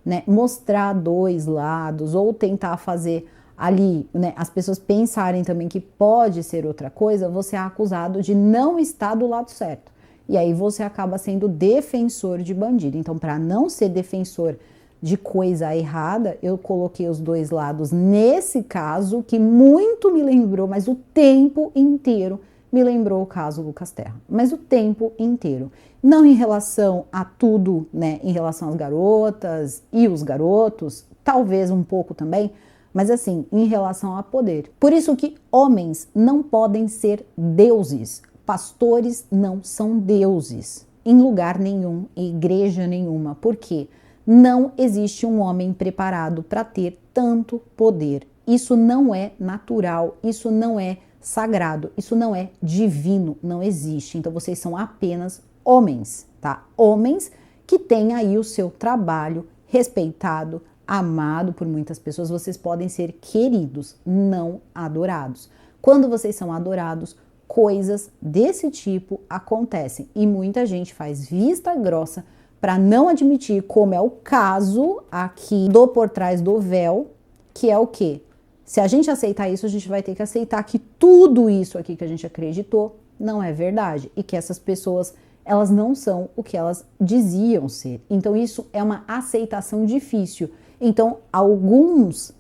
né, mostrar dois lados, ou tentar fazer ali, né, as pessoas pensarem também que pode ser outra coisa, você é acusado de não estar do lado certo. E aí você acaba sendo defensor de bandido. Então, para não ser defensor de coisa errada, eu coloquei os dois lados nesse caso, que muito me lembrou, mas o tempo inteiro me lembrou o caso Lucas Terra, mas o tempo inteiro. Não em relação a tudo, né, em relação às garotas e os garotos, talvez um pouco também, mas assim, em relação a poder. Por isso que homens não podem ser deuses, pastores não são deuses, em lugar nenhum, em igreja nenhuma. Por quê? Não existe um homem preparado para ter tanto poder. Isso não é natural, isso não é sagrado, isso não é divino, não existe. Então vocês são apenas homens, tá? Homens que têm aí o seu trabalho respeitado, amado por muitas pessoas. Vocês podem ser queridos, não adorados. Quando vocês são adorados, coisas desse tipo acontecem e muita gente faz vista grossa para não admitir, como é o caso aqui do Por Trás do Véu, que é o quê? Se a gente aceitar isso, a gente vai ter que aceitar que tudo isso aqui que a gente acreditou não é verdade e que essas pessoas, elas não são o que elas diziam ser. Então isso é uma aceitação difícil. Então alguns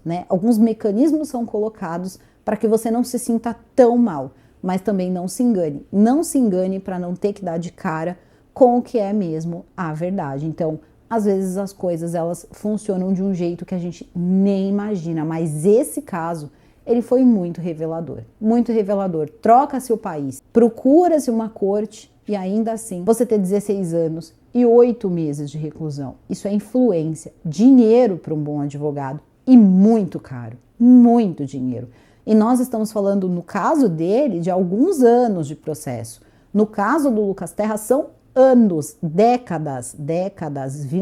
mecanismos são colocados para que você não se sinta tão mal, mas também não se engane. Não se engane para não ter que dar de cara com o que é mesmo a verdade. Então, às vezes as coisas elas funcionam de um jeito que a gente nem imagina, mas esse caso, ele foi muito revelador. Muito revelador. Troca-se o país, procura-se uma corte e ainda assim você ter 16 anos e 8 meses de reclusão. Isso é influência, dinheiro para um bom advogado e muito caro, muito dinheiro. E nós estamos falando, no caso dele, de alguns anos de processo. No caso do Lucas Terra, são anos, décadas,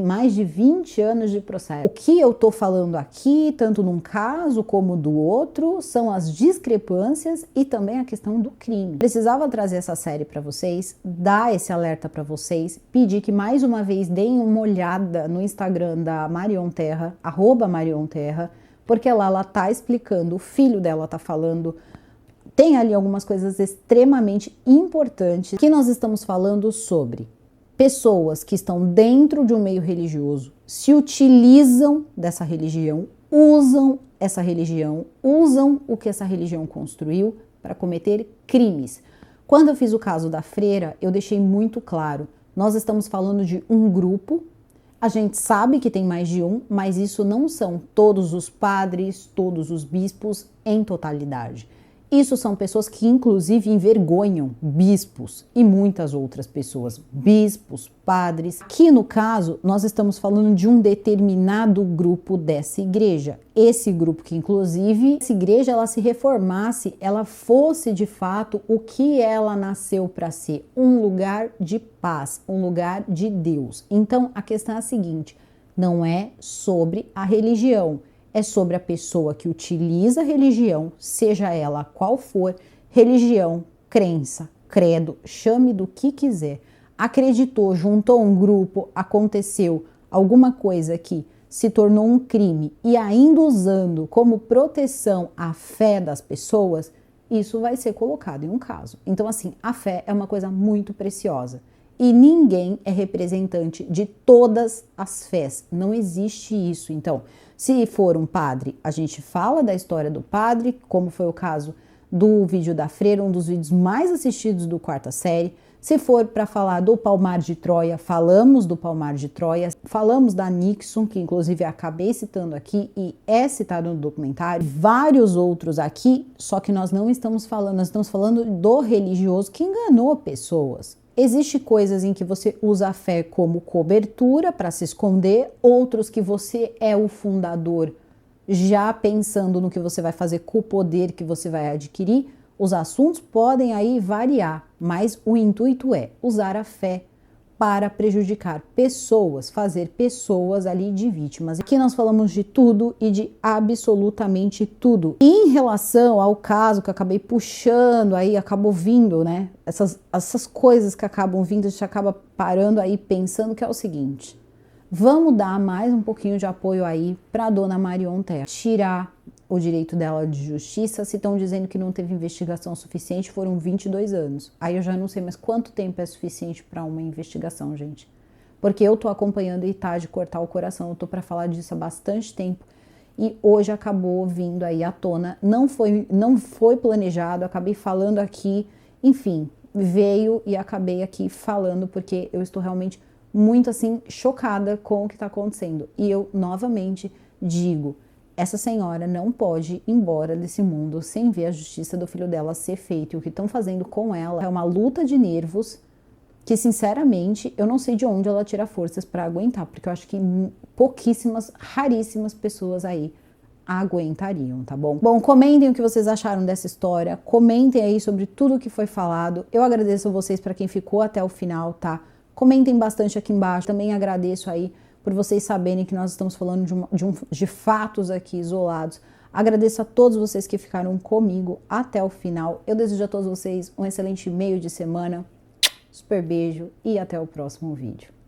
mais de 20 anos de processo. O que eu tô falando aqui, tanto num caso como do outro, são as discrepâncias e também a questão do crime. Precisava trazer essa série para vocês, dar esse alerta para vocês, pedir que mais uma vez deem uma olhada no Instagram da Marion Terra, @MarionTerra, porque lá ela tá explicando, o filho dela tá falando. Tem ali algumas coisas extremamente importantes que nós estamos falando sobre pessoas que estão dentro de um meio religioso, se utilizam dessa religião, usam essa religião, usam o que essa religião construiu para cometer crimes. Quando eu fiz o caso da freira, eu deixei muito claro, Nós estamos falando de um grupo. A gente sabe que tem mais de um, mas isso não são todos os padres, todos os bispos em totalidade. Isso são pessoas que, inclusive, envergonham bispos e muitas outras pessoas, bispos, padres. Aqui, no caso, nós estamos falando de um determinado grupo dessa igreja. Esse grupo que, inclusive, essa igreja ela se reformasse, ela fosse de fato o que ela nasceu para ser, um lugar de paz, um lugar de Deus. Então, a questão é a seguinte, não é sobre a religião, é sobre a pessoa que utiliza a religião, seja ela qual for, religião, crença, credo, chame do que quiser. Acreditou, juntou um grupo, aconteceu alguma coisa que se tornou um crime e ainda usando como proteção a fé das pessoas, isso vai ser colocado em um caso. Então, assim, a fé é uma coisa muito preciosa. E ninguém é representante de todas as fés. Não existe isso. Então, se for um padre, a gente fala da história do padre, como foi o caso do vídeo da freira, um dos vídeos mais assistidos do Quarta Série. Se for para falar do Palmar de Troia, falamos do Palmar de Troia. Falamos da Nixon, que inclusive acabei citando aqui e é citado no documentário. Vários outros aqui, só que nós não estamos falando, nós estamos falando do religioso que enganou pessoas. Existem coisas em que você usa a fé como cobertura para se esconder, outros que você é o fundador, já pensando no que você vai fazer com o poder que você vai adquirir. Os assuntos podem aí variar, mas o intuito é usar a fé para prejudicar pessoas, fazer pessoas ali de vítimas. Aqui nós falamos de tudo e de absolutamente tudo. Em relação ao caso que eu acabei puxando aí, acabou vindo, né? Essas coisas que acabam vindo, a gente acaba parando aí pensando que é o seguinte. Vamos dar mais um pouquinho de apoio aí para a dona Marion Terra. Tirar o direito dela de justiça, se estão dizendo que não teve investigação suficiente, foram 22 anos. Aí eu já não sei mais quanto tempo é suficiente para uma investigação, gente. Porque eu tô acompanhando e tá de cortar o coração, eu tô para falar disso há bastante tempo e hoje acabou vindo aí à tona. Não foi planejado, acabei falando aqui, enfim, veio e acabei aqui falando porque eu estou realmente muito assim chocada com o que está acontecendo. E eu novamente digo, essa senhora não pode ir embora desse mundo sem ver a justiça do filho dela ser feita. E o que estão fazendo com ela é uma luta de nervos que, sinceramente, eu não sei de onde ela tira forças para aguentar, porque eu acho que pouquíssimas, raríssimas pessoas aí aguentariam, tá bom? Bom, comentem o que vocês acharam dessa história, comentem aí sobre tudo o que foi falado. Eu agradeço a vocês para quem ficou até o final, tá? Comentem bastante aqui embaixo, também agradeço aí por vocês saberem que nós estamos falando de fatos aqui isolados. Agradeço a todos vocês que ficaram comigo até o final. Eu desejo a todos vocês um excelente meio de semana. Super beijo e até o próximo vídeo.